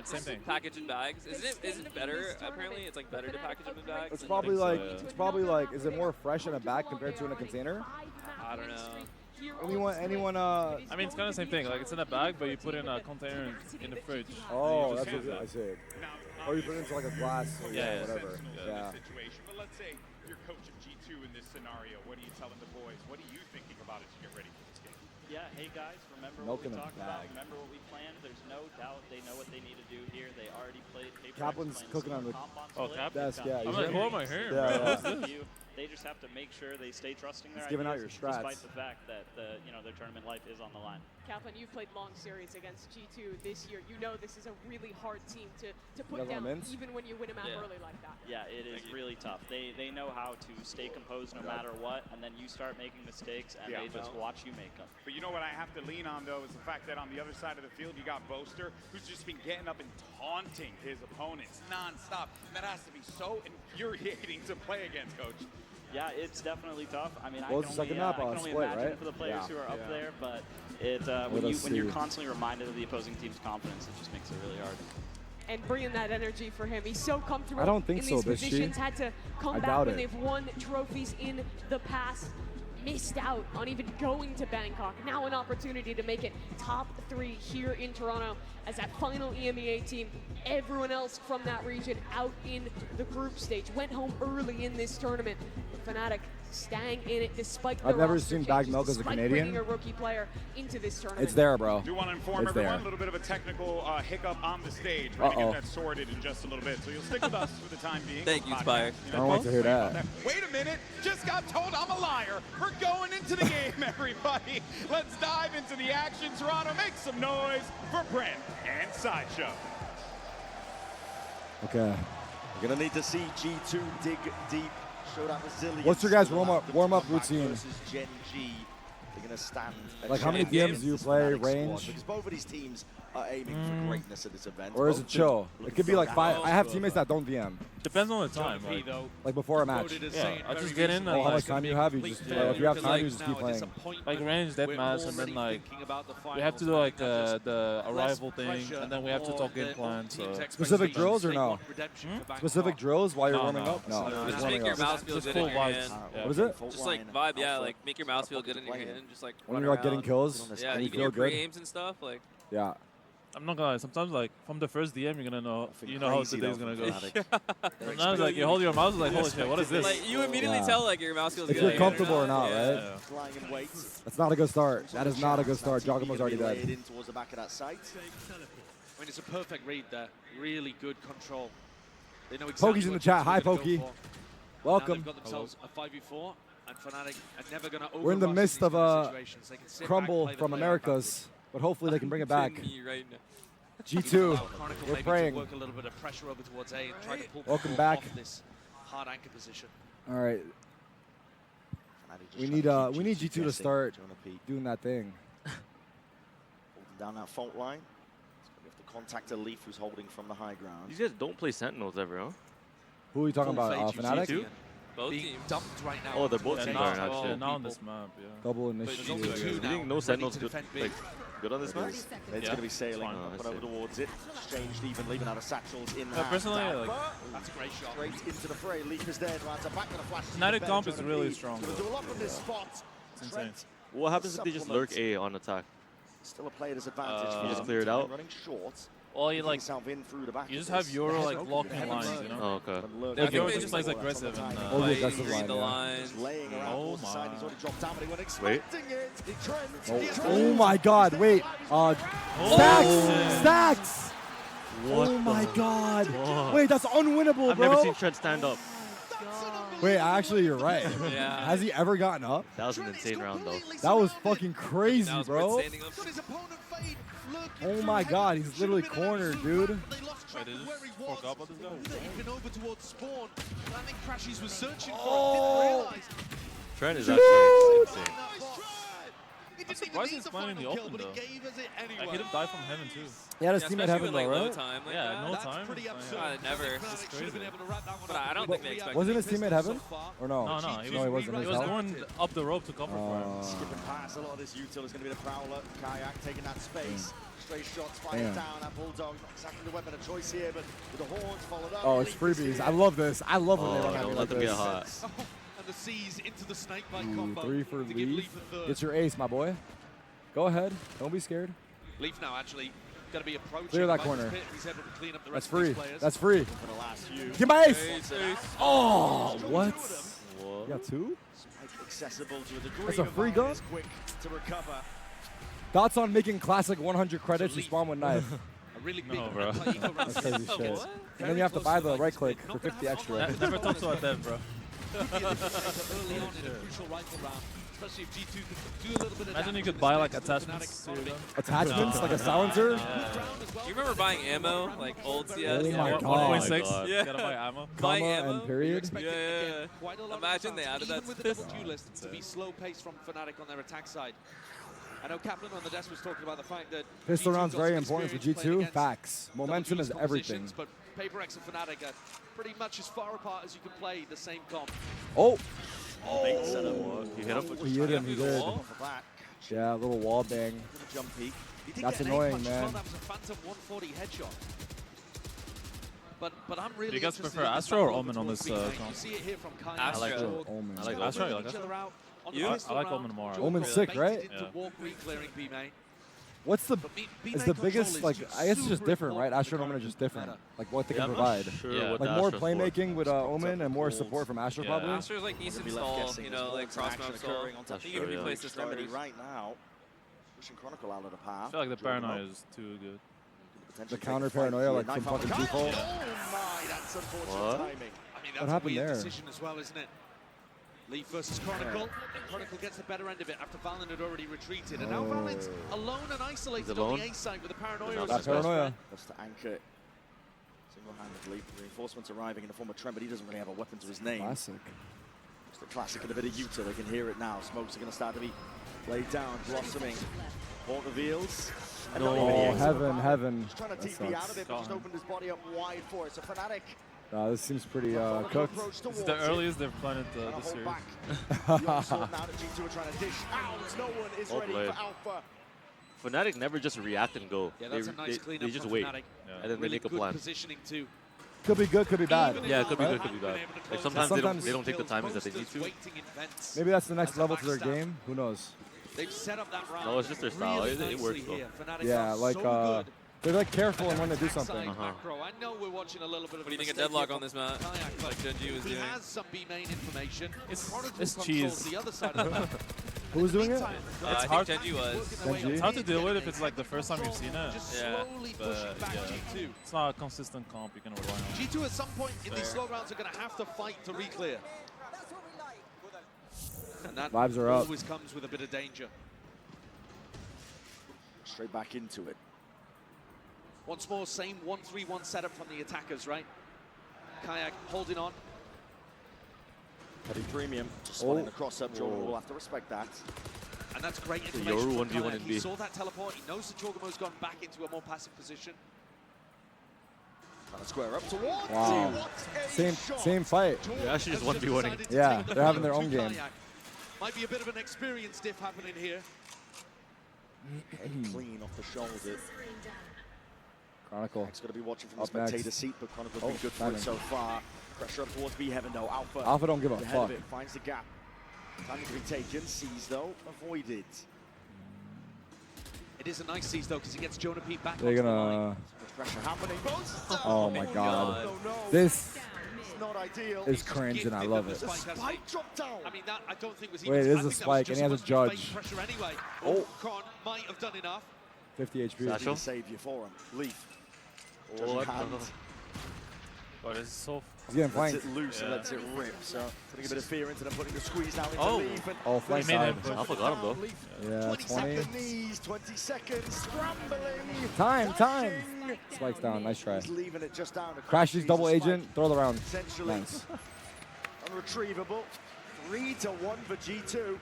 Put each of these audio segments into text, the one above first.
Same thing. Package in bags. Is it better? Apparently, it's like better to package them in bags. It's probably like is it more fresh in a bag compared to in a container? I don't know. Anyone I mean, it's kind of the same thing. Like it's in a bag, but you put in a container in the fridge. Oh, that's what I see. Or you put it into like a glass or whatever. Yeah. But let's say you're coach of G2 in this scenario. What are you telling the boys? What are you thinking about as you get ready for this game? Yeah, hey guys, remember what we talked about? Remember what we planned? There's no doubt they know what they need to do here. They already played. Kaplan's cooking on the desk, yeah. I'm like, hold my hair, bro. They just have to make sure they stay trusting their giving out your strats. despite the fact that their tournament life is on the line. Kaplan, you've played long series against G2 this year. You know this is a really hard team to put down, even when you win a map early like that. Yeah, it is really tough. They know how to stay composed no matter what, and then you start making mistakes, and they just watch you make them. But you know what I have to lean on, though, is the fact that on the other side of the field, you got Boaster, who's just been getting up and taunting his opponents nonstop. And that has to be so infuriating to play against, Coach. Yeah, it's definitely tough. I mean, Well, I can only imagine for the players who are up there, but when you're constantly reminded of the opposing team's confidence, it just makes it really hard. And bringing that energy for him, he's so comfortable. I don't think in so, these but positions. Had to come back when they've won trophies in the past. Missed out on even going to Bangkok. Now an opportunity to make it top 3 here in Toronto as that final EMEA team. Everyone else from that region out in the group stage. Went home early in this tournament. Fnatic staying in it despite the I've never seen bag milk as a Canadian. A rookie player into this tournament. It's there, bro. Do want to inform everyone a little bit of a technical hiccup on the stage. We're going to get that sorted in just a little bit. So you'll stick with us for the time being. Thank you, Spire. I don't want to hear that. Wait a minute. Just got told I'm a liar. We're going into the game, everybody. Let's dive into the action. Toronto, make some noise for Brent and Sideshow. Okay. You're going to need to see G2 dig deep. Show that resilience. What's your guys' warm-up routine? Versus Gen G. They're going to stand. Like how many DMs do you play, range? Because both of these teams are aiming for greatness at this event. Or is it chill? It could be like 5. I have teammates that don't DM. Depends on the time. Like before a match. Yeah, I just get in. How much time you have? You just if you have time, you just keep playing. Like range deathmatch, and then like we have to do like the arrival thing, and then we have to talk game plan. So specific drills or no? Specific drills while you're warming up? No. Just make your mouse feel good in your hand. What is it? Just like vibe, yeah. Like make your mouse feel good in your hand. Just like when you're like getting kills. Yeah, you even feel your good. pre-aims and stuff. Like. Yeah. I'm not gonna lie, sometimes like from the first DM you're gonna know how today's gonna go. Sometimes like you hold your mouse like holy shit, what is this? Like you immediately tell like your mouse feels good. If you're comfortable or not, right? Yeah. That's not a good start. That is not a good start. Giacomo's already dead. In towards the back of that site. I mean, it's a perfect read there. Really good control. They know exactly Pokey's in the chat. Hi, Pokey. Welcome. They've got themselves a 5v4, and Fnatic are never going to. We're in the midst of a crumble from Americas, but hopefully they can bring it back. G2, we're praying. Work a little bit of pressure over towards A and try to pull Welcome back. off this hard anchor position. All right. We need G2 to start doing that thing. Holding down that fault line. We have to contact a Leaf who's holding from the high ground. These guys don't play Sentinels ever, huh? Who are you talking about? Fnatic? G2? Both teams. Dumped right now. Oh, they're both teams are actually. Yeah, now on this map, yeah. Double initiative. You think no Sentinels good, like, good on this map? It's going to be sailing up and over towards it. Exchanged evenly, but now the satchels in personally, like, that's a great shot. Straight into the fray. Leaf is there. Back to the flash. Fnatic comp is really strong. Do a lot from this spot. It's insane. What happens if they just lurk A on attack? Still a player's advantage. You just clear it out? Running short. Well, you like, you just have Euro like blocking lines, you know? Oh, okay. Like Euro just plays aggressive and read the lines. Oh my. Wait. Oh my God! Wait. Stacks! What oh my God! Fuck? Wait, that's unwinnable, I've bro. never seen Trent stand up. Wait, actually, you're right. Yeah. Has he ever gotten up? That was an insane round, though. That was fucking crazy, bro. Standing up. Oh my God, he's literally cornered, dude. Wait, they just fork up on this guy? Over towards spawn. Oh! Trent is actually insane. I'm surprised he's playing in the open, though. Like, he didn't die from heaven, too. He had his teammate heaven, though, right? Time like yeah, no that. time. Never. It's crazy. But I don't think they expect. Wasn't his teammate heaven? Or no? No, he wasn't. He was going up the rope to cover for him. Skipping past a lot of this util is going to be the Prowler. Kayak taking that space. Straight shots fired down. That Bulldog, not exactly the weapon of choice here, but with the horns followed up. Oh, it's freebies. I love this. I love when they run at me like them get this. hot. And the C's into the snake bite Ooh, combo. 3 for to give Leaf. Leaf a third. Get your ace, my boy. Go ahead. Don't be scared. Leaf now actually going to be approaching. Clear that corner. Pit. He's able to clean up the That's rest of free. his players. That's free. For the last few. Get my ace. Ace. Oh, what? What? You got 2? Accessible to a degree. That's a free gun? Quick to recover. Thoughts on making classic 100 credits respawn with knife? A really big No, bro. That's crazy shit. And then you have to buy the right click for 50 extra. Never talk to a dev, bro. early on in a crucial rifle round, especially if G2 could do a little bit of Imagine you damage could to buy this like next attachments Fnatic to your gun. Attachments, like a silencer? Do you remember buying ammo, like old CS? Oh my Yeah, God. 1.6. Yeah. Gotta buy ammo. Buying Comma ammo? and period. Yeah. Quite a lot Imagine of they added that even to with the this. double duelist to be slow paced from Fnatic on their attack side. I know Kaplan on the desk was talking about the fact that Pistol G2 round's got very some important for experience playing G2. against Facts. double Momentum is duelist everything. compositions, But PaperX and Fnatic are pretty much as far apart as you can play the same comp. Oh! Bait setup. You hit him? He hit him, he did. Off of that. Yeah, a little wall bang. Jump peek. He did That's get an annoying, A-punch as well. man. That was a phantom 140 headshot. But I'm really Do you guys interested prefer in this Astro or battle Omen on towards this B-Main. comp? You see it here from Kai. Astro. I like Jorg. Omen. I like Just Astro. You opening like each other Astro? out on You? the I pistol like round. Omen more. Jorg Omen's was sick, baited right? into Yeah. walk re-clearing B-Main. What's the... But B-Main Is the control biggest, is like, just I guess it's just super different, right? important Astro for and Omen are the just current different. meta. Like, what they Yeah, can I'm not provide. sure Yeah. what Like, the more Astro's for. playmaking with Omen and more support from Astro, Yeah. probably? Astro's like decent stall, you know, like cross map stall. That's He true, can yeah. replace this Extremity remedy. right now. Pushing Chronicle out of the path. I feel like the Jordan paranoia up. is too good. The counter paranoia, like some fucking default. Oh my, that's unfortunate What? timing. I mean, What that's happened a weird there? decision as well, isn't it? Leaf versus Chronicle, and Chronicle gets the better end of it after Valen had already retreated. And now Valen's alone and isolated on alone? the A side with the paranoia Not as That his best paranoia. friend. That's to anchor single-handedly. Reinforcements arriving in the form of Trem, but he doesn't really have a weapon to his name. Classic. Just a classic and a bit of util. They can hear it now. Smokes are going to start to be laid down, blossoming. Port reveals. And not even Oh, the heaven, heaven. Just trying to That TP out sucks. of it, but just opened his body up wide for it. So Fnatic. This seems pretty cooked. approach This towards is the it. earliest they've planned it Trying to this hold series. back. The onslaught now that G2 are trying to dish out. No one is Well ready played. for Alpha. Fnatic never just react and go. Yeah, that's a nice cleanup they just from wait, Fnatic. and then Really they make a good plan. positioning too. Could be good, could be bad. Even if Yeah, it could be Alpha good, could be hadn't bad. been able to Like close sometimes out they don't take the kills, timings that they need Boasters to. waiting in fence. Maybe that's the next As a level to their backstab. game. Who knows? They've set up that round. No, it's just their style. really It works, nicely though. here. Fnatic Yeah, are like, so good. they're like careful at when they do attack something. side macro. I know we're watching a little bit of What do you think of mistake Deadlock here on this map? from Kayak, but Like Genji was he doing. has some B-main information. It's Chronicle cheese. controls the other side of the map. Who's doing it? Meantime, I think hard- Genji was. Genji? It's hard to deal with if it's like the first time you've seen it. Just Yeah, slowly but, pushing back yeah. G2. It's not a consistent comp you can rely on. G2 at some point in these Fair. slow rounds are going to have to fight to re-clear. And that Vibes are up. always comes with a bit of danger. Straight back into it. Once more, same 1-3-1 setup from the attackers, right? Kayak holding on. Heavy premium. Just spotting Oh. the cross-up. Jordan will have to respect that. And that's great So information Yoru from 1v1 Kayak. in He B. saw that teleport. He knows that Chogamo's gone back into a more passive position. Trying to square up towards. Wow. What a Same shot. fight. They're actually just has 1v1ing. decided to Yeah, take the they're having their fight own to game. Kayak. Might be a bit of an experience diff happening here. Clean off the shoulder. Chronicle. It's going to be watching from the Up next. spectator seat, but Chronicle's Oh, been good for timing. it so far. Pressure up towards B Heaven though. Alpha. Alpha don't give a ahead of fuck. it, finds the gap. Time to be taken. Sees though, avoided. It is a nice seize though, because he gets Jonah Pete back They're onto the line. gonna... Much pressure happening. Oh my god. No, no. This It's not ideal. is cringe and I love it. The spike dropped down. I mean, that I don't think was Wait, even. it is I a think that was spike, just and he has a supposed to be judge. fake pressure anyway. Oh. Kron might have done enough. 50 HP. Be Satchel? the savior for him. Leaf. What? Judging hand. Oh, this is so. He's getting Lets flanked. it loose and Yeah. lets it rip. So putting a bit of fear into them, putting the squeeze down into Oh. Leaf. And Oh, flank They made side. it. Alpha got him though. Leaf, Yeah, 20 20. second knees, 20 seconds, scrambling. Time. Dashing. Spikes down. Nice try. He's leaving it just down to Crashes, double He's a spike. agent, throw the round. Essentially Nice. unretrievable. 3-1 for G2.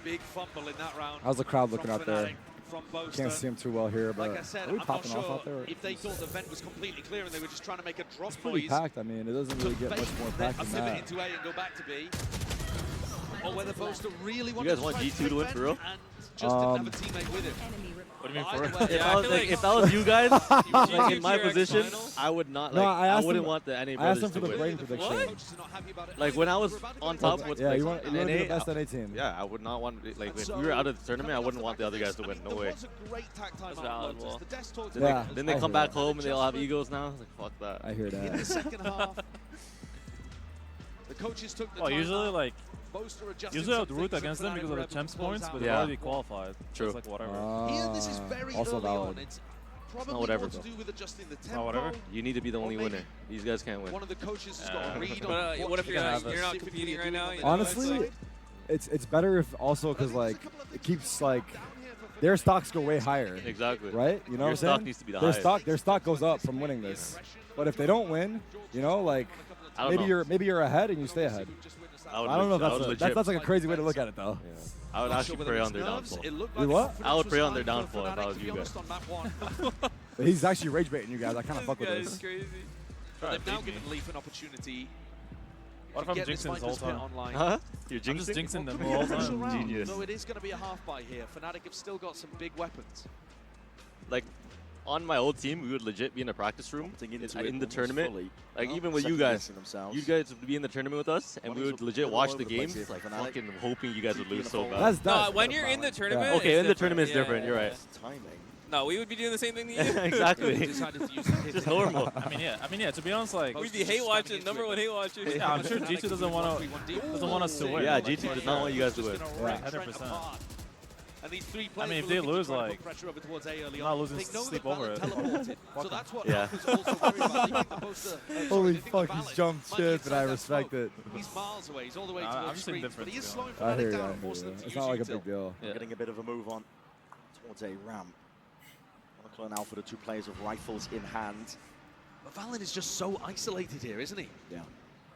big fumble in that round. How's the crowd looking from out there? Fnatic, From Boaster. Can't see him too well here, but like I said, are we I'm popping not off sure out there? if they thought the vent was completely clear and they were just trying to make a drop It's pretty noise. packed. I mean, it doesn't really get much more packed A than pivot that. into A and go back to B. Or whether Boaster really You wanted guys to want try G2 to win for real? and just didn't have a teammate with him. What do you mean Either for? way, If Yeah, I I was feel like, like- if that was you guys, like in my G2 position, final? I would not No, like. I I asked wouldn't him- want the NA I asked brothers him for to the win. brain prediction. Like when I was on top with Yeah, like, you want to be the NA, best NA team. yeah, I would not want like if we were out of the tournament, I wouldn't want the other guys to win. No way. That's valid, Will. Yeah, Then they I come hear back that. home and they all have egos now. Like fuck that. I hear In the that. second half, the coaches took the Well, time usually out. like Boaster adjusted usually I some would root things against and them because of Fnatic the were able champs to close points, out but the they're Yeah. already qualified. So True. it's like whatever. Here, this is very also early valid. on. It's probably whatever, more to bro. do with adjusting the not tempo. whatever. You need to be the only Or maybe winner. These guys can't win. One of the coaches has got a read But, on what if you're not specifically competing right doing now? on You the know, Honestly, side. it's better if also because like it keeps like their stocks go way higher, Exactly. right? You know Your what I'm stock saying? needs to be the their highest. their stock goes up from winning this. But if they don't win, you know, like I don't know. maybe you're ahead and you stay ahead. I don't know if that's like a crazy way to look at it though. Yeah. I would actually pray on their downfall. You what? I would pray on their downfall if I was you guys. But he's actually rage baiting you guys. I kind of fuck with This this. guy's crazy. But they've Try now to beat given Leaf an opportunity What if to I'm get this jinxing this whole Viper's pit time? online. Huh? You're I'm just jinxing? jinxing them the Could be whole a crucial time. round, Genius. though it is going to be a half buy here. Fnatic have still got some big weapons. Like, on my old team, we would legit be in a practice room in the tournament. Like, even with you guys would be in the tournament with us, and we would legit watch the games, like, fucking hoping you guys would lose so bad. That's When you're in the tournament, Okay, it's in the different. tournament, it's Yeah, different. yeah, You're yeah. right. No, we would be doing the same thing to you. Exactly. Decided to use the hit. Just normal. I mean, yeah. To be honest, like, We'd be hate watching, number one hate watchers. yeah, I'm sure G2 doesn't want us to win. Yeah, G2 does not want you guys to win. Yeah. 100%. And these three I mean, players if were they looking to lose, try and like, put pressure over towards A early not on. losing They know sleep that over Valent it. teleported, so that's what Yeah. Alpha's also worried about. They think the poster- Holy sorry, they think fuck, the he's Valent jumped might be ship, inside and I that respect smoke. it. He's miles away. He's all the way I'm towards just seeing screens, but he is difference, slowing I hear Fnatic you. down I and hear forcing you. them to It's use not like a util. big deal. Yeah. Getting a bit of a move on towards a ramp. Chronicle and Alpha, the two players with rifles in hand. But Valent is just so isolated here, isn't he? Yeah,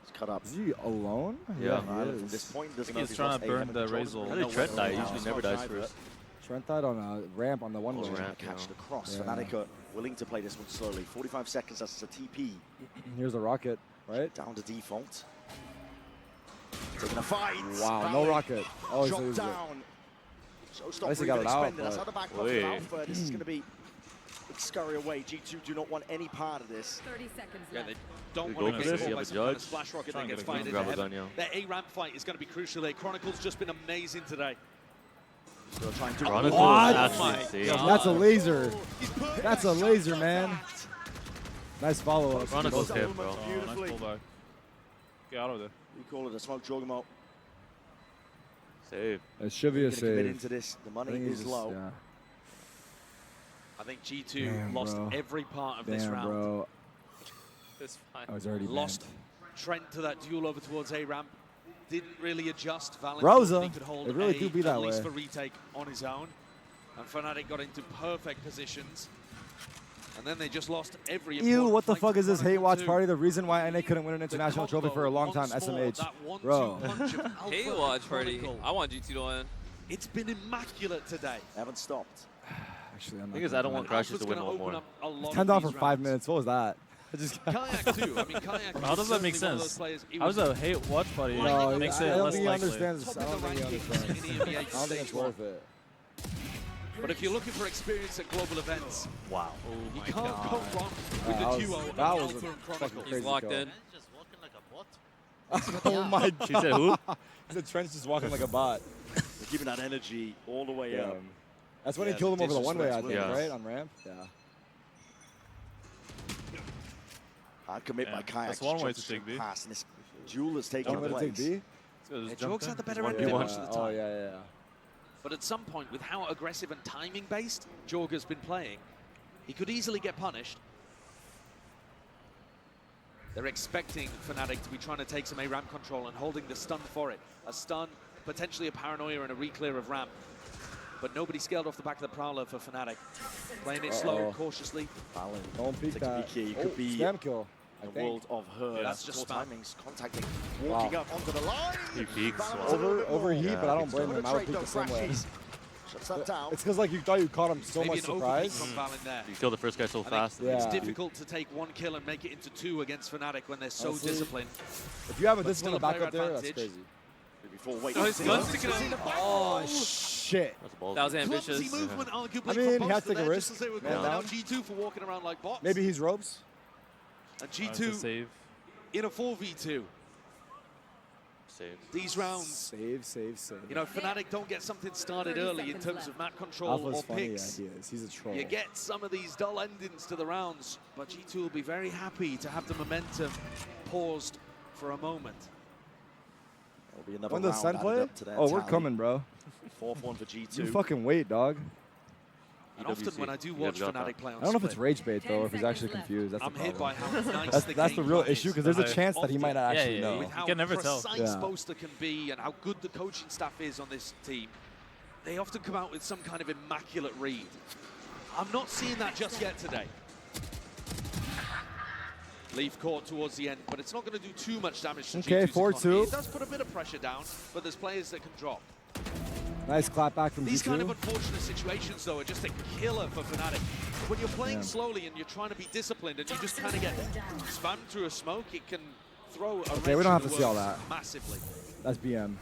he's cut up. Is he alone? Yeah. he From this is. point, doesn't I know think if he's trying lost to A, burn haven't the controlled Razor. it. How did Trent die? He usually never dies first. Trent died on a ramp on the one Also way. trying to catch the cross. Yeah. Fnatic are willing to play this one slowly. 45 seconds, that's a TP. Here's the rocket, right? Down to default. Taking a fight. Wow, no Valent rocket. Oh, dropped so he's down. Showstopper At least he even got it out, expended. That's how the back Wait. of Alpha. This is going to be scurry away. G2 do not want any part of this. 30 seconds Yeah, left. they don't We want go to for get this, caught you by have a some kind of judge. splash rocket Try that and gets get a fired grab into a heaven. gun, yeah. Their A-ramp fight is going to be crucial. Their Chronicle's just been amazing today. They'll try and do Chronicle What? is actually Oh my insane. God. That's a laser. That's a laser, man. Nice follow-up. Chronicle's Both of him, them bro. are Oh, nice beautifully. pullback. Get out of there. We call it a smoke juggernaut. Save. It should be a Gonna commit save. into this. The I money think he's is just- low. yeah. I think G2 Damn, lost bro. every part of this Damn, round. bro. It's fine. I was already Lost banned. Trent to that duel over towards A-ramp. Didn't really adjust. Valent Rosa. thought he could hold It really A, do be at that least way. for retake on his own. And Fnatic got into perfect positions. And then they just lost every Ew, important what the fight fuck to is this hate Chronicle watch 2. party? The reason why NA couldn't win an The international trophy combo for a long time, once more, SMH. that 1-2 Bro. punch of Alpha Hate and watch party. Chronicle. I want G2 to win. It's been immaculate today. Haven't stopped. Actually, I'm not Thing is, gonna I don't do want it. Crashes Alpha's to win gonna one open more. up a lot 10 of down these for 5 rounds. minutes. What was that? I just Kayak too. I mean, Kayak How does that make certainly one of those sense? players- he How was does a hate watch party No, makes I it don't less think he likely? understands. I top don't of the think he rankings understands. in the NBA I don't think stage it's one. worth it. But if you're looking for experience at global events, Wow. you can't go wrong with That the was- duo of that was Alpha a and fucking Chronicle. crazy He's locked kill. in. Oh my god. She said who? He said Trent's just walking like a bot. They're keeping that energy all the way up. That's when Yeah, he killed him the over the one-way, I disrespect think, will- right? On ramp? Yeah. Hard commit Yeah, by Kayak. that's one way Just to take B. pass, and this duel is taking One way to take place. B? Yeah, Jogs had the better One end v of it one. most of the Oh, time. yeah, yeah. But at some point, with how aggressive and timing-based Jorga's been playing, he could easily get punished. They're expecting Fnatic to be trying to take some A-ramp control and holding the stun for it. A stun, potentially a paranoia and a re-clear of ramp. But nobody scaled off the back of the Prowler for Fnatic. Playing it slow, cautiously. Valent Don't peek takes a that. peek here. You Oh, could be spam kill. The world of her. That's just timings, contacting, walking up onto the line. He peeks. Overheat, but I don't blame him. I would peek the same way. Shuts that down. It's because like you thought you caught him so Maybe much an surprise. overpeak from Val in there. You kill the first guy so fast. Yeah. It's difficult to take one kill and make it into 2 against Fnatic when they're so Honestly, disciplined. If you have a But still disciplined a player backup there, that's advantage. crazy. Oh, his gun's sticking out. Oh, shit. That was ambitious. Clumsy movement, arguably, I mean, from he has to Boaster take a there, risk. just as they were Man calling out down. G2 for walking around like bots. Maybe he's ropes. And It's a G2 save. in a 4v2. Save. These rounds, Save. you know, Fnatic don't get something started early in terms of map control Alpha's or funny, picks. yeah, he is. He's a troll. You get some of these dull endings to the rounds, but G2 will be very happy to have the momentum paused for a moment. There'll be another When does round Sen added play? up to their Oh, we're tally. coming, bro. 4th one for G2. You fucking wait, dog. And often when I do watch Fnatic play on I don't know if it's Split, rage bait, though, or if he's actually confused. That's I'm the hit by problem. how nice That's the real game issue, because is. there's a chance that he might not actually Yeah, know. With how You can never tell. precise Yeah. Boaster can be and how good the coaching staff is on this team, they often come out with some kind of immaculate read. I'm not seeing that just yet today. Leaf caught towards the end, but it's not going to do too much damage to Okay, G2's 4-2. economy. It does put a bit of pressure down, but there's players that can drop. Nice clap back from These G2. kind of unfortunate situations, though, are just a killer for Fnatic. When you're playing slowly and you're trying to be disciplined and you just kind of get spammed through a smoke, it can throw a Okay, we wrench don't have in to the see all works that. massively. That's BM.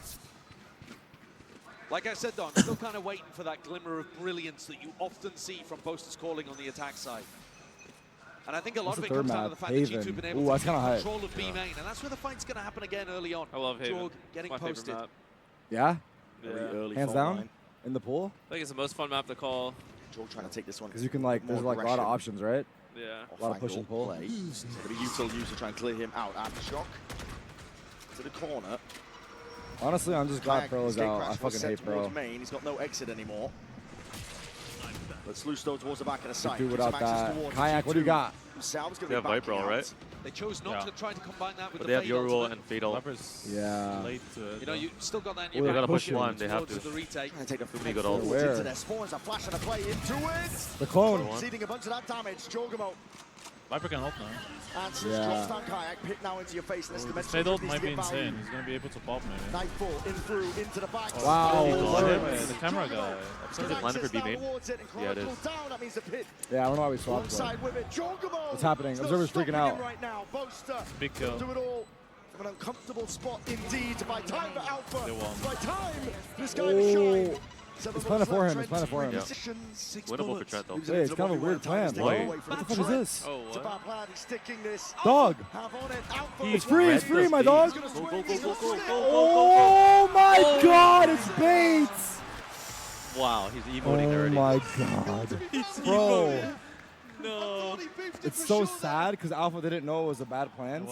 Like I said, though, I'm still kind of waiting for that glimmer of brilliance that you often see from Boaster's calling on the attack side. And I think a lot What's of it the third comes down to map? the fact that Haven. G2 have been able Ooh, to that's take kinda hype. control of B main, and that's where the fight's going to happen again early on. I love Haven. Jorg getting My favorite posted. map. Yeah? Very Yeah. early Hands fault down? line. In the pool? I think it's the most fun map to call. Jorg trying to take this one. Because you can, like, there's like a lot of options, right? Yeah. A lot of push and pull. Play. So the util user trying to clear him out. Aftershock to the corner. Honestly, I'm just glad Kayak Pro is escape out. crash I was fucking set hate Pro. towards main. He's got no exit anymore. But Sluisto towards the back of the site. Do Gives without him access that. towards Kayak, what do you G2. got? Sal's They gonna have be Viper, backing all right? out. They chose not to try to combine that with But the they have fade Yoruba ultimate. and Fatal. Viper's Yeah. late to it. You know, you still got that in Well, your they back gotta push pocket one, they have towards to. the retake. Trying to take the They got all- forwards Where? into their spawns. A flash and a play into it. The clone. Conceding a bunch of that damage. Jorgamo Viper can help now. answers. Yeah. Drops down Kayak. Pick now into your face. And this His dimension fade ult needs might to be get value. insane. He's going to be able to pop maybe. Nightfall in through into the back. Wow. Oh, Lord. the camera guy. Is it planted for B main? Yeah, it is. That means the pit Yeah, I don't know why we swapped though. alongside with it. Jorgamo. What's happening? Still Observer's stopping freaking out. him right now. Boaster Big kill. do it all from an uncomfortable spot indeed. By time for Alpha. They won. By time for this guy to shine. It's planted for him. It's planted for him. Yeah. Positions. Winnable for Trent, though. Hey, it's kind of a weird plan, bro. Why? What the fuck is this? Oh, It's a what? bad plan. He's sticking this. Dog. Have on it. Alpha. It's free, it's free, my He's dog. gonna Go, swing, go, go, he's go, gonna go, stick. go, Oh my god, it's bait! Wow, he's emoting Oh already. my god. Bro, No. it's so sad because Alpha didn't know it was a bad plan.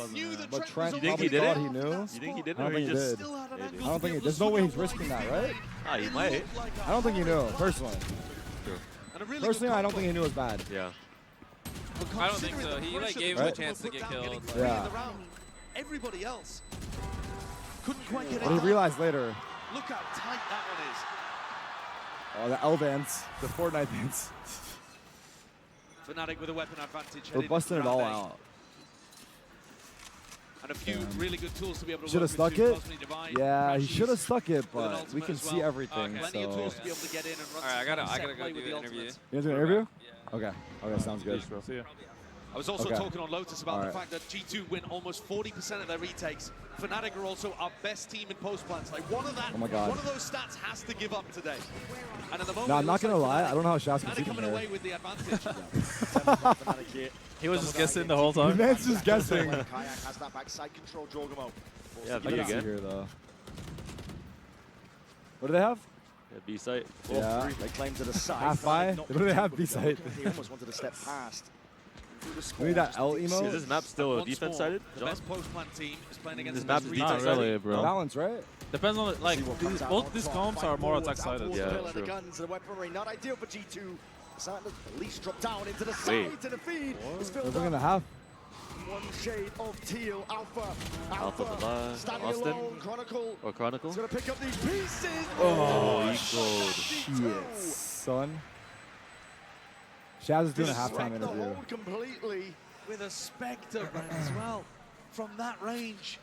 But Trent You think probably he did thought it? he knew. You think he did I don't or he think he just... did. Maybe. I don't think he, there's no way he's risking that, right? Ah, he might. I don't think he knew, personally. And a really good Personally, I don't combo. think he knew it was bad. Yeah. But I don't think considering so. the He, like, pressure gave that him a Jorgamo chance to put get down killed. getting three Yeah. in the round, everybody else couldn't quite get it But he done. realized later, Look how tight that one is. oh, the L dance, the Fortnite dance. Fnatic with a weapon advantage. We're heading busting it into all round eight. out. And a few really good tools to be able to Should have work stuck with it. too. Cosmic Divide, Yeah, he Crashes should have stuck it, with an but we ultimate can as see well. everything, Plenty of so. tools to be able to get in and run All right, I gotta some go play do with the the interview. ultimates. You guys doing an interview? Yeah. Okay, okay, sounds good. See ya. I was also Okay. talking on Lotus about All the right. fact that G2 win almost 40% of their retakes. Fnatic are also our best team in post plants. Like one of those stats has to give up today. And at the moment, No, I'm it not looks gonna like lie, Fnatic I don't know how Shaf's Fnatic competing coming away here. with the advantage. He was just guessing the whole The time. man's just guessing. Kayak has that backside control. Jorgamo. Yeah, I B can see again. here, though. What do they have? Yeah, B site. Yeah. They claim to the side. Half by? What do they have B-side? He almost wanted to step past. We need that L emo? Is this map still Once defense more, sided? The John? best post plant team is playing against This the map best is retake Not defense really, sided? bro. Balance, right? Depends on, like, See what comes out both on these top. comps are Fighting more forwards attack out sided. towards the Yeah, pillar, the true. guns, the weaponry, not ideal for G2. Starting to at least drop down into the Wait. side to the feed. It's They're filled looking up. to have. One shade of teal. Alpha. Alpha to the standing Austin. alone. Chronicle. Or Chronicle? He's gonna pick up these pieces. Oh, he Shit, son. Shaz is doing a halftime Break the interview. hold completely. with a Spectre, Brent, as well. From that range.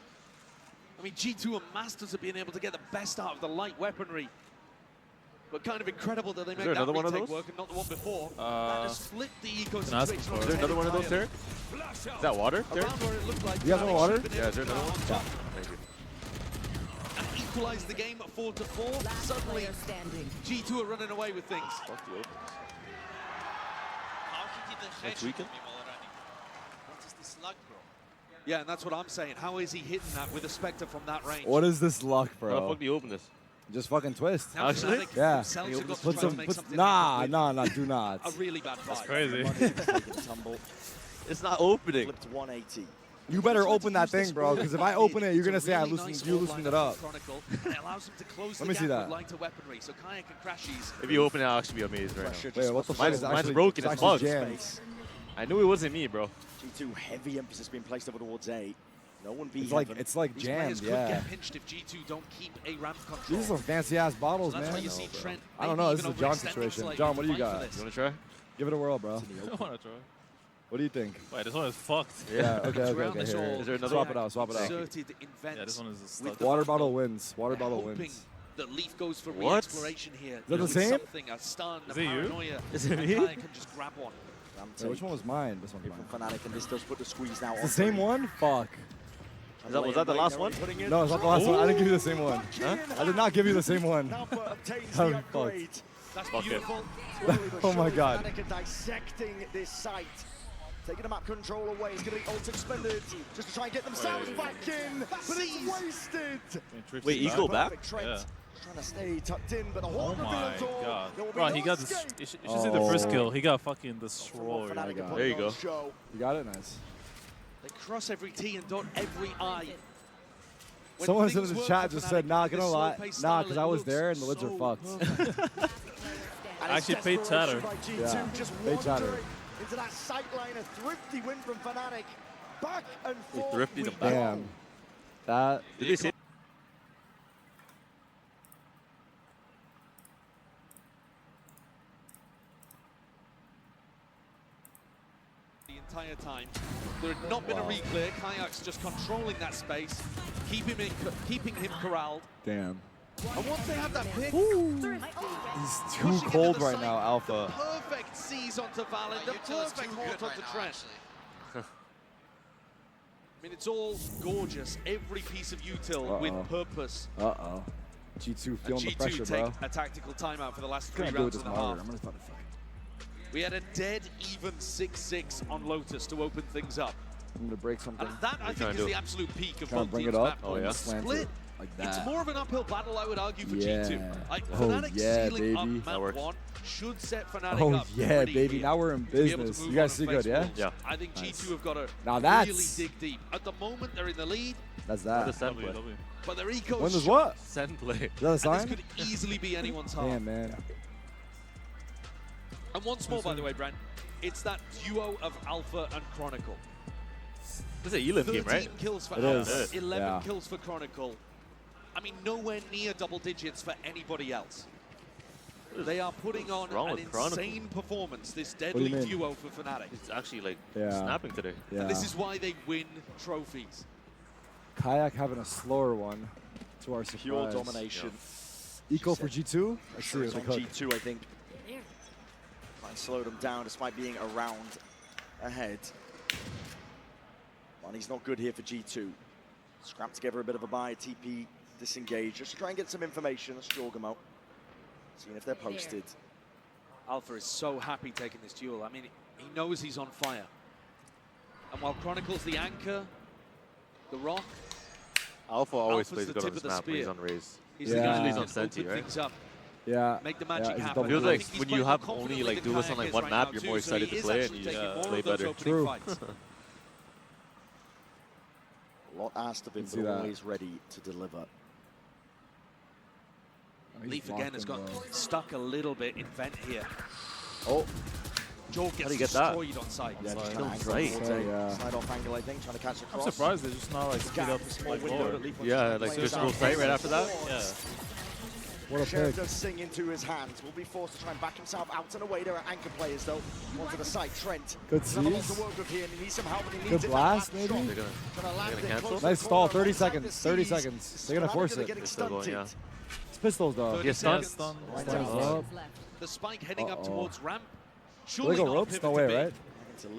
I mean, G2 are masters of being able to get the best out of the light weaponry. But kind of incredible that they make that retake work and not the one before. That has flipped the eco situation. Is there another one of those here? Is that water? Around where it looked like you guys want water? Yeah, is there another one? Yeah. Thank you. And equalize the game at 4-4. Suddenly, G2 are running away with things. Fuck the opens. That's weekend? What is this luck, bro? Yeah, and that's what I'm saying. How is he hitting that with a Spectre from that range? What is this luck, How the bro? fuck do you open this? Just fucking twist. Now Actually? Fnatic Yeah. themselves have got to Put try to some, make put, something nah, happen nah, nah, do not. with a really bad fight. Crazy. Tumble. It's not opening. Flipped 180. You better open that thing, bro, because if I open it, you're going to say I loosened, you loosened it up. Chronicle, and it allows him to close Let the me see gap that. with lighter weaponry, so Kayak and Crashies. If you open it, I'll actually be amazed right now. Wait, what the fuck? Mine's, is mine's actually, broken. it's It's actually bugged. jammed. I knew it wasn't me, bro. G2 heavy emphasis being placed over towards A. No one beat It's like These jammed, players could yeah. get pinched if G2 don't keep a ramp control. These are some fancy ass bottles, So that's why man. you see Trent. I don't maybe know. This is even a John overextending situation. slightly John, to what do you fight for got? this. You want to try? Give it a whirl, bro. I want to try. What do you think? Wait, this one is fucked. Yeah, okay, okay, Throughout okay. this Here, all, here. Is there another Swap one? it out, swap it out. Inserted events. Yeah, this one is with stuck. the Water fact bottle wins. Water they're bottle hoping wins. that Leaf goes for What? re-exploration here. that the With same? Something, a stun, a Is it you? paranoia. Is it and me? Kayak can just grab one. Wait, which one was mine? This one's mine. Fnatic, and this does put the squeeze now It's on. the same one? Fuck. Was that the last one? No, it's not the last one. I didn't give you the same one. Huh? I did not give you the same one. Alpha obtains Oh, the fuck. upgrade. That's Fuck it. beautiful. Oh my god. Fnatic are dissecting this site. Taking the map control away. It's going to be ult expended just to try and get themselves back in. But it's wasted. Wait, Eco back? Perfect Trent. Yeah. Trying to stay tucked in, but a Oh horn my reveals all. god. There will be Bro, no he got this. escape. You should see the first Oh. kill. He got fucking From what destroyed. Fnatic are God. putting There you on go. show. You got it? Nice. They cross every T and dot every I. When Someone in things the work chat for just Fnatic, said, nah, this gonna lie. slow-paced Nah, style, because it I was looks there and the lids are so fucked. perfect. And I it's actually paid desperation chatter. by G2, Yeah, just paid chatter. wandering into that sight line. A thrifty win from Fnatic. Back and They forth. thrifty we them back. go. Damn. That. Did they say? The entire time. There had not been a re-clear. Kayak's just controlling that space, keeping him corralled. Damn. And once they have that pick, He's too pushing cold into the right site, now, Alpha. The perfect seize onto Valorant, the perfect haunt onto Trent. I mean, it's all gorgeous. Every piece of util with purpose. Uh-oh. G2 And feeling the G2 pressure, take bro. a tactical timeout for the last I'm 3 gonna do it rounds this and a monitor. half. I'm gonna start the fuck. We had a dead even 6-6 on Lotus to open things up. I'm gonna break something. And that, I think, is the absolute peak of Trying to both bring teams' it up. map Oh, yeah. points. Slant Split. it like that. It's more of an uphill battle, I would argue, for Yeah. G2. Like, Oh, Fnatic yeah, sealing up baby. map That works. 1 should set Fnatic Oh, up yeah, pretty baby. here Now we're in to be able to business. move You guys on see and good, face yeah? Wolves. Yeah. I think Nice. G2 have got to Now really that's- dig deep. At the moment, they're in the lead, That's What that. does Sen W, play? W. but their eco When does shot, what? Sen play. Is that a and this sign? could easily be anyone's half. Damn, man. And once more, by the way, Brent, it's that duo of Alpha and Chronicle. This is an Elim 13 game, right? kills for It Alpha, is. 11 Yeah. kills for Chronicle. I mean, nowhere near double digits for anybody else. They are putting on wrong an with Chronicle? insane performance, this do you deadly mean? duo for Fnatic. It's actually like Yeah. snapping today. Yeah. And this is why they win trophies. Kayak having a slower one to our surprise. Pure domination. Eco for G2? Let's see Sure, if it's they on cook. G2, I think. Try and slow them down despite being around ahead. Well, he's not good here for G2. Scrap together a bit of a buy, TP disengage, just to try and get some information. Let's jog them out. Seeing if they're posted. Alpha is so happy taking this duel. I mean, he knows he's on fire. And while Chronicle's the anchor, the rock, Alpha always Alpha's plays the good tip on of this the map when he's spear. on Raze. he's Yeah. the guy Usually who he's can on open Senti, right? things up, Yeah. make the magic he's happen. double Feels digits. like I think he's when playing you more have only confidently like than duelists on Kayak like is one right map, now you're too, more so he excited to is play and actually you taking just more play of those better. opening True. fights. A lot asked of him, See but that. always ready to deliver. Oh, he's Leaf again locked has in, got bro. stuck a little bit in vent here. Oh, Joel gets do you get that? destroyed on site. Yeah, just Slide trying off to sight. angle towards a Yeah. slide off angle, I think, trying to catch the I'm cross. surprised they're just not like speed Gap, up a small like window lower. that Leaf wants Yeah, to like play just down. go tight right after that. Yeah. What a Sheriff pick. does sing into his hands. Will be forced to try and back himself out and away. There are anchor players, though. Onto the side, Trent. Good Doesn't have a lot seize. to work with here, and he needs some help, and he Good needs it. blast, That maybe? shot. They're gonna land it cancel? close to Nice the stall, corner, 30 alongside seconds, the 30 seize. seconds. They're gonna force They're it. getting They're still going, stunted. It's pistols, though. He has stun. Stun. Stands Oh. up. The spike heading up Uh-oh. towards ramp. Will Surely they go not a ropes? pivot No to way, big.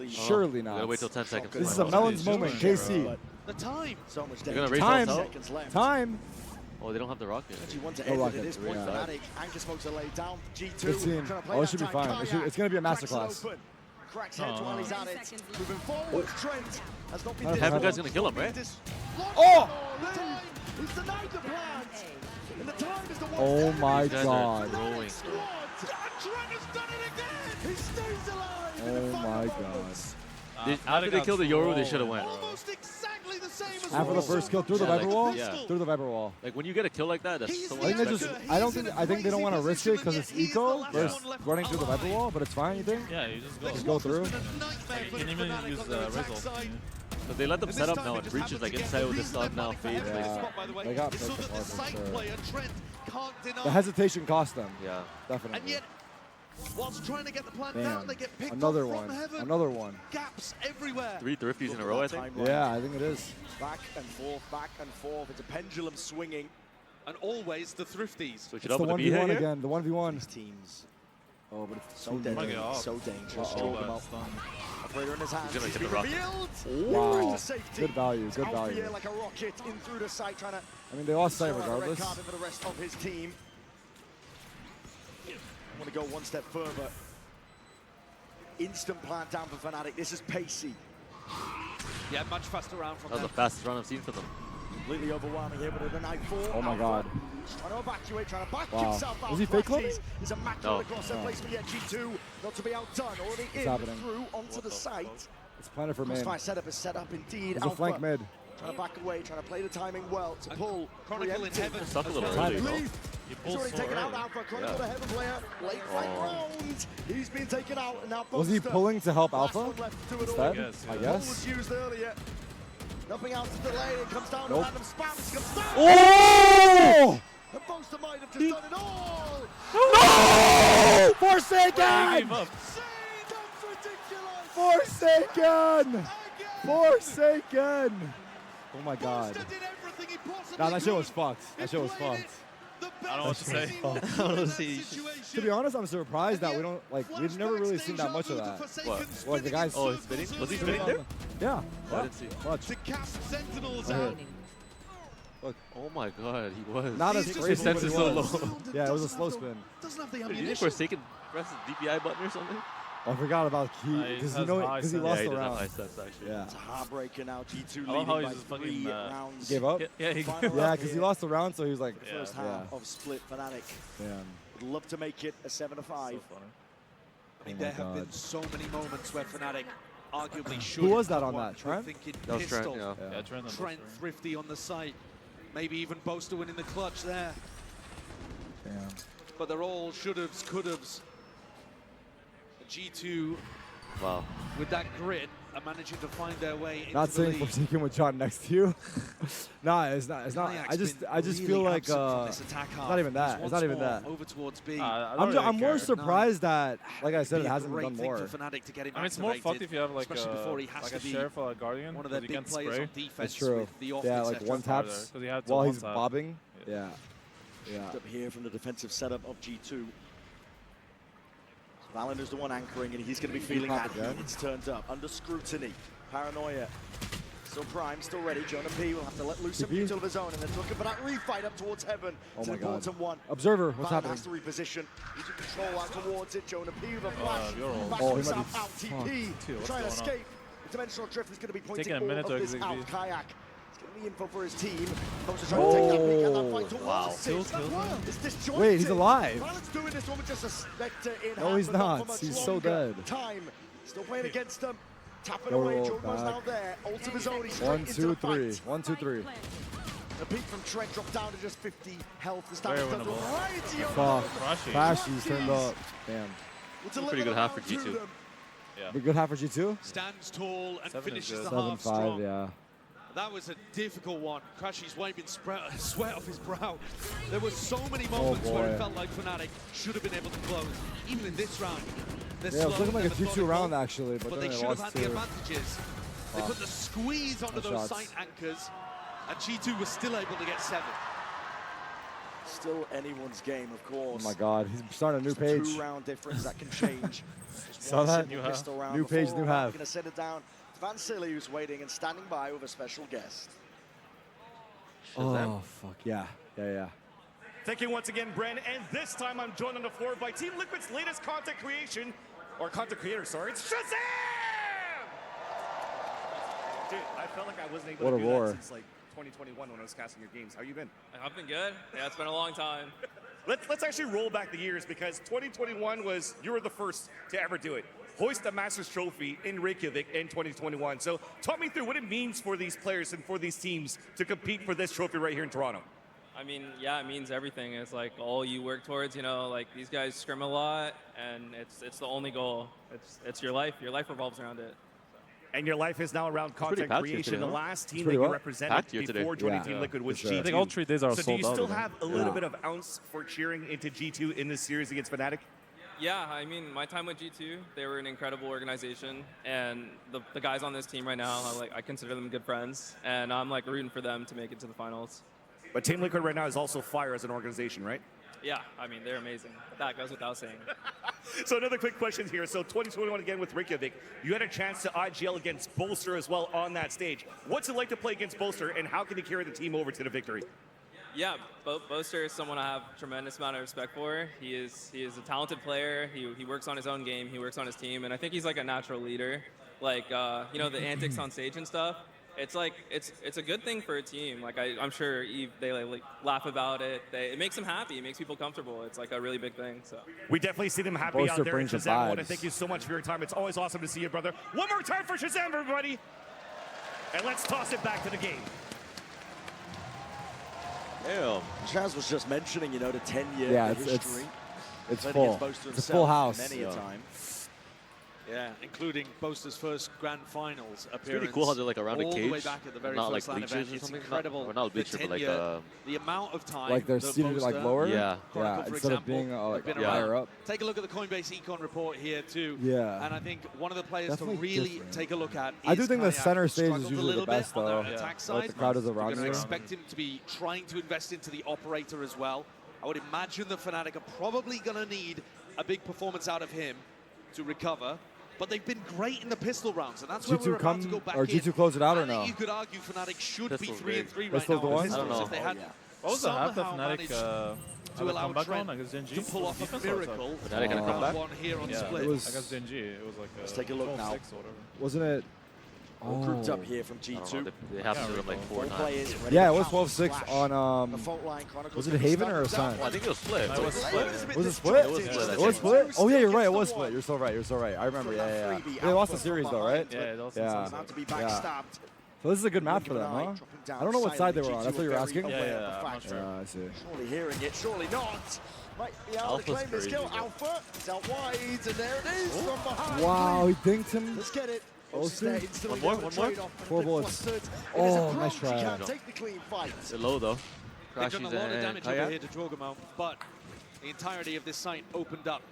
right? Surely not. Gotta wait till 10 seconds. This is for a my Melon's vote. moment, KC. The time. So much They're gonna danger. raise Time. us out. Seconds left. Time. Oh, they don't have the rocket. Actually want to No end it rocket, at this point. yeah. Fnatic. Anchor smokes are laid down. G2. 15. trying to play Oh, it that should be time. fine. Kayak It's gonna be a cracks it masterclass. open. Cracks heads while he's at it. Moving forward, Trent has not been Heaven dislocked. guy's gonna kill him, right? Oh! The time is denied the plant. And the time is the one. Oh my These guys are god. rolling. Squad. And Trent has done it again. He stays alive. in Oh the final my moments. god. After they killed the Yoru, they should have went. Almost exactly the same as After the first kill, through the Yeah, like- Viper wall? yeah. Through the Viper wall. Like when you get a kill like that, that's so I think they just, unexpected. I think they don't want to risk it because it's eco versus running through the Viper wall, but it's fine, you think? Yeah, you just go. Just go through. You can even use Rizzle. But they let them set up now, and Breach is like inside with the stun now, fades. Yeah. They got so picked that the apart for side sure. player Trent can't deny. The hesitation cost them. Yeah. And Definitely. yet, whilst trying to get the plan down, Damn. they get picked Another off from one. heaven. Another one. Gaps everywhere. 3 thrifties in a row, I think. Yeah, I think it is. Back and forth, back and forth. It's a pendulum swinging. And always the thrifties. Switch it It's up the with the 1v1 here. again, the 1v1. These teams. Oh, but it's so Might deadly. get off. So dangerous. Uh-oh. Draw them up. Operator in his hands. He's gonna He's get been the rocket. revealed. Wow. To safety. Good value, good Out value. here like a rocket in through the side, trying to I mean, they lost sight throw out a red regardless. card for the rest of his team. I want to go one step further. Instant plant down for Fnatic. This is pacey. Yeah, much faster round from That was them. the fastest run I've seen for them. Completely overwhelming here, but at a night 4. Oh my god. Trying to evacuate, trying to back Wow. himself out. Was he fake clubbing? He's a match No. across their placement yet. G2 not to be outdone. Already in happening? through onto the site. It's planted for main. Crossfire setup is set up indeed. There's a flank mid. Trying to back away, trying to play the timing well to pull. Chronicle in preemptive. heaven. Stuck a little as well. early, though. Leaf. He He's pulls already so taken out early. Alpha. Chronicle Yeah. the heaven player. Late fight round. He's been taken out and now Was he Boaster. pulling to help Last Alpha one left to it all. instead? Yes, I yeah. Pull guess. was used earlier. Nothing else to delay. It comes down Nope. to random spams. Comes down. Oh! The Boaster might have just done it all. No! He Forsaken! gave up. That's ridiculous. Forsaken! Forsaken! Oh my god. Boaster did everything he possibly Nah, that shit could. was fucked. That shit was He played fucked. it the I don't know what to best say. he could I don't in know that what to say. situation. To be honest, I'm surprised that we don't, like, we've never really seen that much of that. What? Like, the guys... Oh, he's spinning? Was he spinning there? Yeah. Oh, I didn't see. Much. To cast Sentinels Right out. here. Oh my god, he was. Not as He's crazy, His sense but is he so was. low. Yeah, it was a slow spin. Doesn't have the Did you think ammunition. Forsaken press the DPI button or something? I forgot about Key, He because has high he sense. lost Yeah, he the does have high round. sense, actually. Yeah. It's a heartbreaker now. G2 I love how leading he's by just 3 fucking, rounds. Gave up? Yeah, he Final gave Yeah, round because he here. lost the round, so he was like, Yeah. First half of Split Fnatic. damn. Would love to make it a 7-5. So funny. I mean, Oh there my have been God. so many moments where Fnatic arguably should. Who was that have on won. that, Trent? We're thinking That was Trent, Pistol, yeah. Yeah. Yeah, Trent and Trent Buster. thrifty on the site. Maybe even Boaster winning the clutch there. Damn. But they're all should-haves, could-haves. G2 Wow. with that grit are managing to find their way into Not the saying lead. Forsaken with John next to you. Nah, it's not. It's not. Kayak's I just been feel really like absent from this attack half. not even that. He's It's once not even more that. Over towards B. I'm more surprised that, like I said, Be it a hasn't been great done thing more. for Fnatic to get him I mean, it's more activated, fucked if you have like especially before he has like to a be Sheriff or a Guardian. one of their 'cause he big can't players spray. on defense That's true. with the off, Yeah, like etc. one taps Because he had to while one he's tap. bobbing. Yeah. Yeah. Up here from the defensive setup of G2. Valen is the one anchoring, and he's going to be feeling pop that again. heat. It's turned up. Under scrutiny. Paranoia. Still prime, still ready. Jonah P will have to let loose some TP. mutal of his own, and then looking for that refight up towards heaven. Oh It's my an God. important one. Observer, what's Valen happening? has to reposition. He's in control out towards it. Jonah P with a flash. you're all- Back Oh, to he himself might be out. TP. fucked, too. What's Trying to going on? escape. The dimensional drift is going to be pointing Taking a all minute of to this exit out. B. Kayak. It's getting the info for his team. Boaster trying to take that peek at that fight towards Wow. the six. Kill. It's disjointed. Wait, he's alive. Valen's doing this one with just a Spectre in No, hand, he's but not. for much He's so longer. dead. Time. Still playing against them. Tapping Go away. roll Jordan's now back. there. Ult of his own. He's straight 1, into 2, the 3. fight. 1, 2, 3. The peak from Trent dropped down to just 50 health. The Very stamina does a winnable. variety of Fuck. Crashy. Flashy's turned up. Damn. We'll Pretty deliver good the half for round to G2. them. Yeah. Be good half for G2? Stands tall and 7 is finishes good. the 7, half 5, strong. yeah. That was a difficult one. Crashy's wiping sweat off his brow. There were so many moments where it felt like Fnatic should have been able to close, even in this round. Yeah, it was looking like a 2-2 round actually, but then they should have had the advantages. They put the squeeze onto those sight anchors, and G2 was still able to get 7. Still anyone's game, of course. Oh my God, he's starting a new page. 2-round difference that can change. Saw that? New page, new half. Going to set it down. Van Silly, who's waiting and standing by with a special guest. Oh, fuck, yeah. Thank you once again, Bren. And this time I'm joined on the floor by Team Liquid's latest content creation, or content creator, sorry, it's Shazam! Dude, I felt like I wasn't able to do that since like 2021 when I was casting your games. How you been? I've been good. Yeah, it's been a long time. Let's actually roll back the years because 2021 was, you were the first to ever do it. Hoist the Masters Trophy in Reykjavik in 2021. So talk me through what it means for these players and for these teams to compete for this trophy right here in Toronto. I mean, yeah, it means everything. It's like all you work towards, you know, like these guys scrim a lot and it's the only goal. It's your life. Your life revolves around it. And your life is now around content creation. Today, the last team that you represented before joining Team Liquid was G2. I think all 3 days are so sold out. Do you still have a little bit of ounce for cheering into G2 in this series against Fnatic? Yeah, I mean, my time with G2, they were an incredible organization, and the guys on this team right now, I consider them good friends, and I'm like rooting for them to make it to the finals. But Team Liquid right now is also fire as an organization, right? Yeah, I mean, they're amazing. That goes without saying. So another quick question here. So 2021 again with Reykjavik, you had a chance to IGL against Bolster as well on that stage. What's it like to play against Bolster, and how can he carry the team over to the victory? Yeah, Boaster is someone I have a tremendous amount of respect for. He is a talented player. He works on his own game. He works on his team, and I think he's like a natural leader. Like you know, the antics on stage and stuff. It's like it's a good thing for a team. Like I'm sure they like laugh about it. It makes them happy. It makes people comfortable. It's like a really big thing. So we definitely see them happy Boaster out there. And Shazam, I want to vibes. thank you so much for your time. It's always awesome to see you, brother. One more time for Shazam, everybody. And let's toss it back to the game. Damn. Chaz was just mentioning, you know, the 10-year history. It's full. It's a full house. Many a time. Yeah, including Boaster's first grand finals appearance. It's really cool how they're like around a cage. All the way back at the very not first like LAN event. or It's something. incredible. Not bleacher, but like the amount of time. Like they're seated like lower. Yeah. Instead of being higher up. Take a look at the Coinbase Econ report here too. Yeah. And I think one of the players Definitely to really different. take a look at. I do think the Kayak. center stage is Struggled a usually little the best bit on though. their attack Like side. the crowd is around You're going to you. expect him to be trying to invest into the operator as well. I would imagine the Fnatic are probably going to need a big performance out of him to recover. But they've been great in the pistol rounds, and that's where we're about to go back or in. G2 close it out or I think no? you could argue Fnatic should be 3-3 right Pistol now. the one? Pistols, I don't know. if they had What was the half that somehow Fnatic managed to allow come back Trent on against Gen G? to pull off a miracle. Fnatic gonna come back? One here on Yeah, split. It was, against Gen G. It was like Let's take a look 12-6 now. or whatever. wasn't it? All grouped up here from I don't G2. know, they have to do them like 4-9. Players ready Yeah, to it was pounce 12-6 flash. on The fault line Chronicles was it gonna be Haven stuck or with that Ascent? one. I think it was split. It was split. Was it split? It was split. It was split? Oh yeah, you're right. It was split. You're so right. You're so right. I remember. Yeah. They lost the series though, right? Yeah, it also Yeah. About to be backstabbed. So this is a good map for them, huh? I don't know what side they were on. That's what you're asking? Yeah, I'm not sure. I see. Surely hearing it, surely not. Might be able to Alpha's claim this crazy, kill. though. Alpha, it's out wide, and there it is from behind. Wow, he dinked him. Let's get it. Oster? One more, one more? 4 bullets. Oh, nice try. He can't take the clean fight. They're low though. They've done a lot of and damage over Kayak. here to Jorgamel, but the entirety of this site opened up.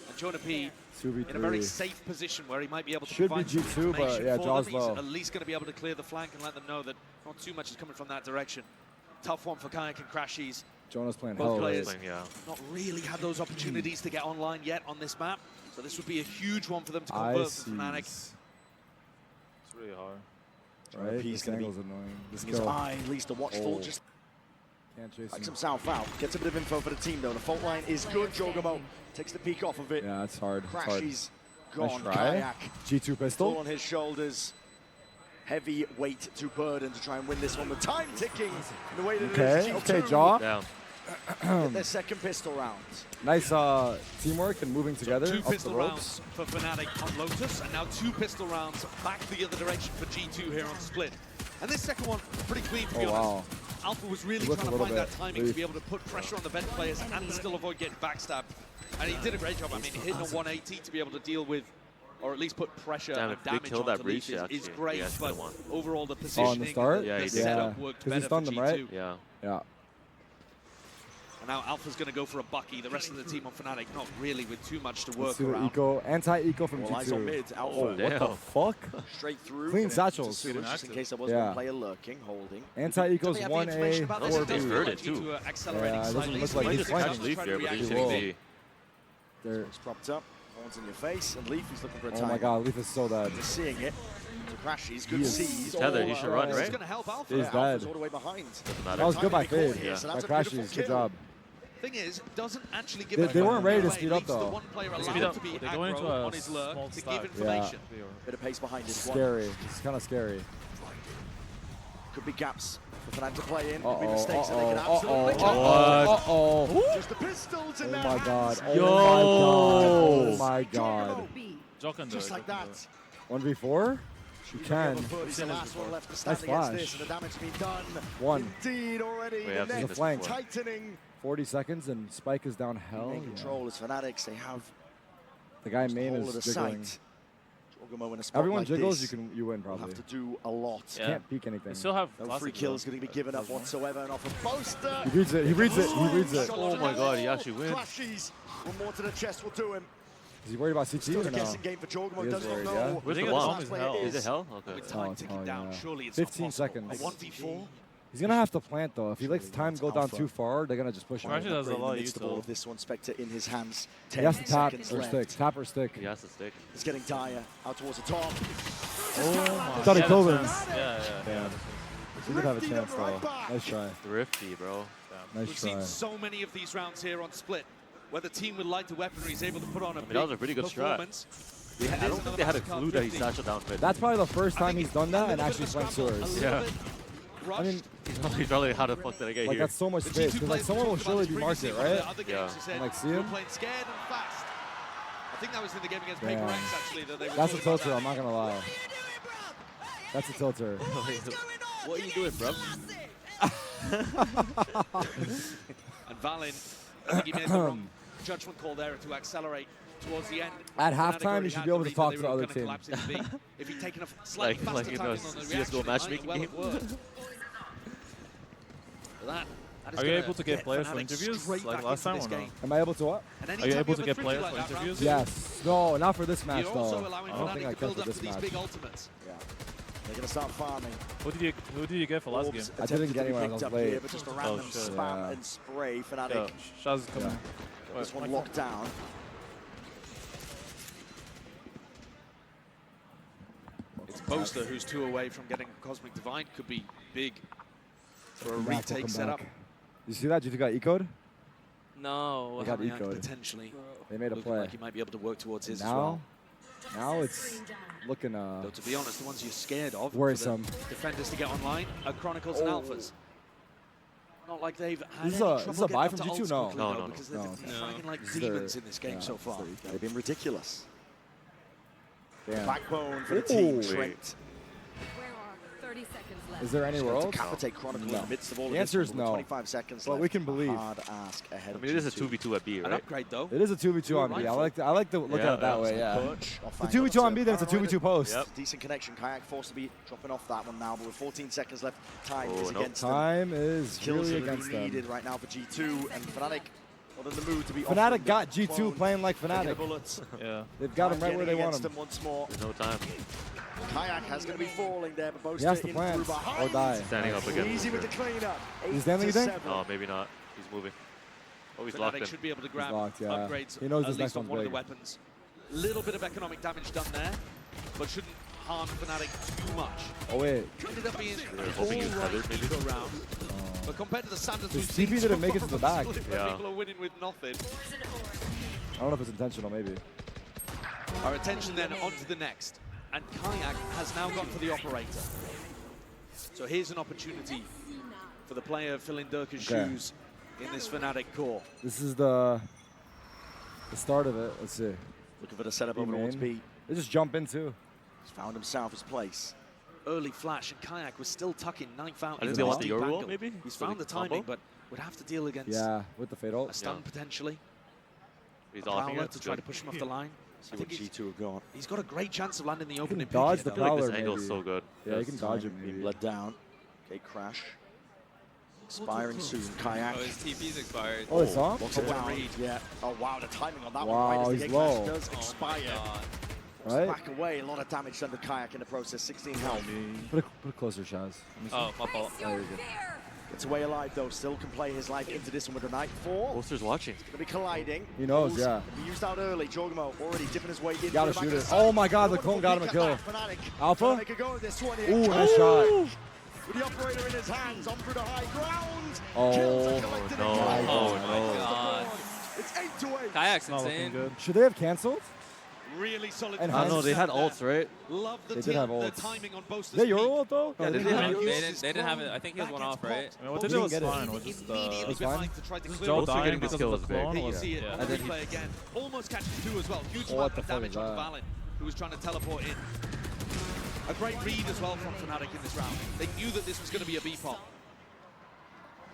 And Jonah P, in a very 2v3. safe position where he might be able to Should provide be some G2, but information yeah, for Jaw's them. He's low. at least going to be able to clear the flank and let them know that not too much is coming from that direction. Tough one for Kayak and Crashies. Jonah's playing Both hell players right. Yeah. not really had those opportunities to get online yet on this map. So this would be a huge one for them to convert for Fnatic. It's really hard. Right? He's This gonna be angle's annoying. This his kill. eye, at least a watchful, just Can't chase like him. some south out. Gets a bit of info for the team though. The fault line is good. Jogamo takes the peak off of it. Yeah, it's hard. It's hard. Crashies gone. Nice try. Kayak G2 full pistol. on his shoulders. Heavy weight to burden to try and win this one. The time ticking in the way that it is. Okay, G2 Jaw. Down. get their second pistol round. Nice teamwork and moving together Two up the pistol ropes. rounds for Fnatic on Lotus, and now 2 pistol rounds back the other direction for G2 here on Split. And this second one, pretty clean to be honest. Wow. Alpha was really Look trying a to little find that bit. timing to be able to put pressure on the bench players and still avoid getting backstabbed. And he did a great job. I mean, hitting a 180 to be able to deal with or at least put pressure Damn, and if they damage kill onto that breach, Leaf is great, yeah, but won. overall the Oh, positioning, on the start? Yeah, the he setup worked because better he stunned for them, G2. right? Yeah. Yeah. And now Alpha's going to go for a Bucky. The rest of the team on Fnatic not really with too much to Let's work see the around. eco, anti-eco from All eyes on G2. mid. Alpha. Oh, what the fuck? Straight through. Clean satchels. Just in case there was Yeah. one player lurking, holding. Anti-eco's 1A, They 4B. heard it too. Yeah, it doesn't look like Might he's just catch flanking. Leaf here, but he's He hitting will. B. It's propped up. Horns in your face. And Leaf is looking for a Oh time. my god, Leaf is so dead. Just seeing it. To crash. He's He good is sees. so Tethered, he should run, This right? is going to help Alpha. He's dead. All the way behind. Matter. That was good by Timing Fade. here, so By that's a Crashies, beautiful good kill. job. Thing is, doesn't actually give They it weren't ready to away. speed up, Leaves the though. one player Speed allowed up. to be They're going aggro to a on his lurk small to stack. give information. Bit of pace behind this one. Scary. It's kind of scary. Could be gaps for Fnatic to play in. Could be Uh-oh, mistakes that they can uh-oh, absolutely uh-oh, uh-oh. Just the pistols in Oh their my god. hands. Oh my god. Jock and Just like that. 1v4? You can. He's the last one left to Nice stand against flash. this, and the damage being done. One. Indeed, already. Wait, The I've seen net this flank. before. tightening. 40 seconds and Spike is down hell. Main Yeah. control as Fanatics. They have The guy the main whole of is the jiggling. site. Jorgamo in a spot Everyone like jiggles, this you win will probably. have to do a lot. Yeah. Can't peek anything. They still have No classic free kills going to be given up whatsoever, and off a poster. He reads it, he reads it, he reads it. Oh my god, he actually wins. Clashes. One more to the chest will do him. Is he worried about CT Still or a no? guessing game for Jorgamo. He is Does not worried, know. yeah? Where's the think bomb? the bomb is hell. Is it hell? Okay. With time it's ticking fine, down, yeah. surely it's 15 not possible. seconds. A 1v4? He's gonna have to plant though. If he lets time go down Alpha. too far, they're gonna just push him. Actually, that's a In the lot of midst of all util. of this one, Spectre in his hands. He 10 has to tap seconds or left. stick. Tap or stick. He has to stick. It's getting dire out towards the top. I thought he Yeah, killed him. that's- Yeah, yeah. He did have a chance Right though. back. Nice try. Thrifty, bro. Nice We've try. seen so many of these rounds here on Split, where the team with lighter weaponry is able to put on a mean, that was a big pretty good strat. performance. I don't think they had a clue that he slashed it down mid. That's probably the first time he's done that and A actually little bit flanked of a sewers. scramble, a Yeah. little bit I mean, rushed. He's probably how the fuck did I get like here? that's so much The space G2 because like players someone will talked about surely this be previously market, in one of right? the other Yeah. games. He said, Like, see "We're him? playing scared and fast." I think that was in the game against Damn. Paper X actually. That they were That's a talking about tilter. that. I'm not gonna lie. That's a tilter. What are you doing, bro? And Valin, I think he made the wrong judgment call there to accelerate towards the end. At Fnatic halftime, already you should had be able to read that talk they to the were other gonna team. collapse into B. If he'd taken a slightly faster like, you know, tackle on the CS:GO reaction, it might matchmaking well game. have worked. That is Are you gonna able to get players for Fnatic interviews straight like back last into time this or no? game. Am I able to what? And Are anytime you able have to a get thrifty players like for that, round interviews? two, Yes. No, not for this match You're though. also allowing I don't think Fnatic I to can build for up to this these match. big ultimates. Yeah. They're going to start farming. Who did you get for last game? Orbs I didn't attempted get to be anyone, I picked was up late. here, but just a random shit. spam Yeah. and spray. Fnatic. Yeah, Shaz is coming. This one locked down. It's Boaster who's 2 away from getting Cosmic Divine. Could be big for a Mac will retake come setup. back. You see that? GT got eco'd? No. They got Hamiak eco'd. potentially They made a looking play. like he might be able to work towards his as Now, well. now it's looking Though to be honest, the ones you're scared of worrisome. for the defenders to get online are Chronicles and Alphas. Not like they've had This is any a- trouble this is a buy getting from up to G2? old school No. quickly, No, though, no, because no. they're No. fragging like This is demons their- in this game yeah, so this is far. their- They've been ridiculous. Damn. Backbone for the team. Ooh. Trent. Where are 30 seconds left? Is there any Just going to worlds? decapitate Chronicle No. in the midst of all The of answer this. is With no. 25 seconds But left. we can believe. A hard ask ahead I of mean, it is a G2. 2v2 at B, An right? upgrade though. It is a 2v2 on B. I like to look at it that way. Yeah. Perch off It's a angle. 2v2 on B, then it's a Paranoid. 2v2 post. Yep. Decent connection. Kayak forced to be dropping off that one now, but with 14 seconds left, time Oh, is no. against them. Time is Kills really are against really them. needed right now for G2, and Fnatic not in the mood to be Fnatic offering got the G2 clone, playing like taking the Fnatic. bullets. Yeah. They've got him Time right where they getting want against him. once more. There's no time. Kayak has going to be falling there, but Boaster He has to in plant through or behind. die. Standing up again. Easy with the cleanup. He's standing, you think? Oh, maybe not. He's moving. Oh, he's locked Fnatic in. should be able to grab locked, yeah. upgrades He knows at this least next on one's one of the big. weapons. Little bit of economic damage done there, but shouldn't harm Fnatic too much. Oh wait, Ended up being hoping he was all right tethered, maybe? eco round. But compared to the Sanders His we've seen TP so didn't make it far to the back. on Split, where Yeah. people are winning with nothing. I don't know if it's intentional. Maybe. Our attention then onto the next. And Kayak has now gone for the operator. So here's an opportunity for the player filling Durka's Okay. shoes in this Fnatic core. This is the start of it. Let's see. Looking for the setup B over towards main. B. They just jump in too. He's found himself his place. Early flash, and Kayak was still tucking knife out. I think into they his want the deep Euro angle. maybe? He's For found the the timing, combo? but would have to deal against Yeah, with the fatal. a stun Yeah. potentially. He's offing Prowler it. to try to push him off the line. See what G2 have got. He's got a great chance of landing the opening pick. Dodge the Prowler, this angle's so good. Yeah, he can dodge it. Being bled down. Okay, Crash. Expiring soon. Kayak. Oh, his TP's expired. Oh, it's on? Locks it down. Yeah. Oh, wow, the timing on that Wow, one. Right as the he's Crash low. does expire. Right? Back away. A lot of damage done to Kayak in the process. 16 health. Put it closer, Shaz. Oh, my fault. There you go. Gets away alive, though. Still can play his life into this one with the Nightfall. Boaster's watching. Going to be colliding. He knows, yeah. He used out early. Jorgamo already dipping his way in. Gotta shoot it. Oh my god, the clone got him a kill. Alpha? Make a go of this one here. Ooh, nice shot. With the operator in his hands, on through the high ground. Oh, no. Oh, my God. It's 8-8. Kayak's Not looking insane. good. Should they have canceled? Really solid. And I don't know, they had ults, right? Love the They did have the ults. timing on both. Is that your ult, though? Yeah, No, they didn't did. have They it. didn't have it. I think he was one off, right? I mean, what He they did didn't was get it. fine. Was just Immediately It's fine. behind to try to just clear Joe it. Boaster dying getting because this of kill the is big. clone. Here you was- see it yeah. on And the then replay again. Almost catches two as well. Huge What amount the of fuck damage is on that? Valorant, who was trying to teleport in. A great read as well from Fnatic in this round. They knew that this was going to be a B-pop.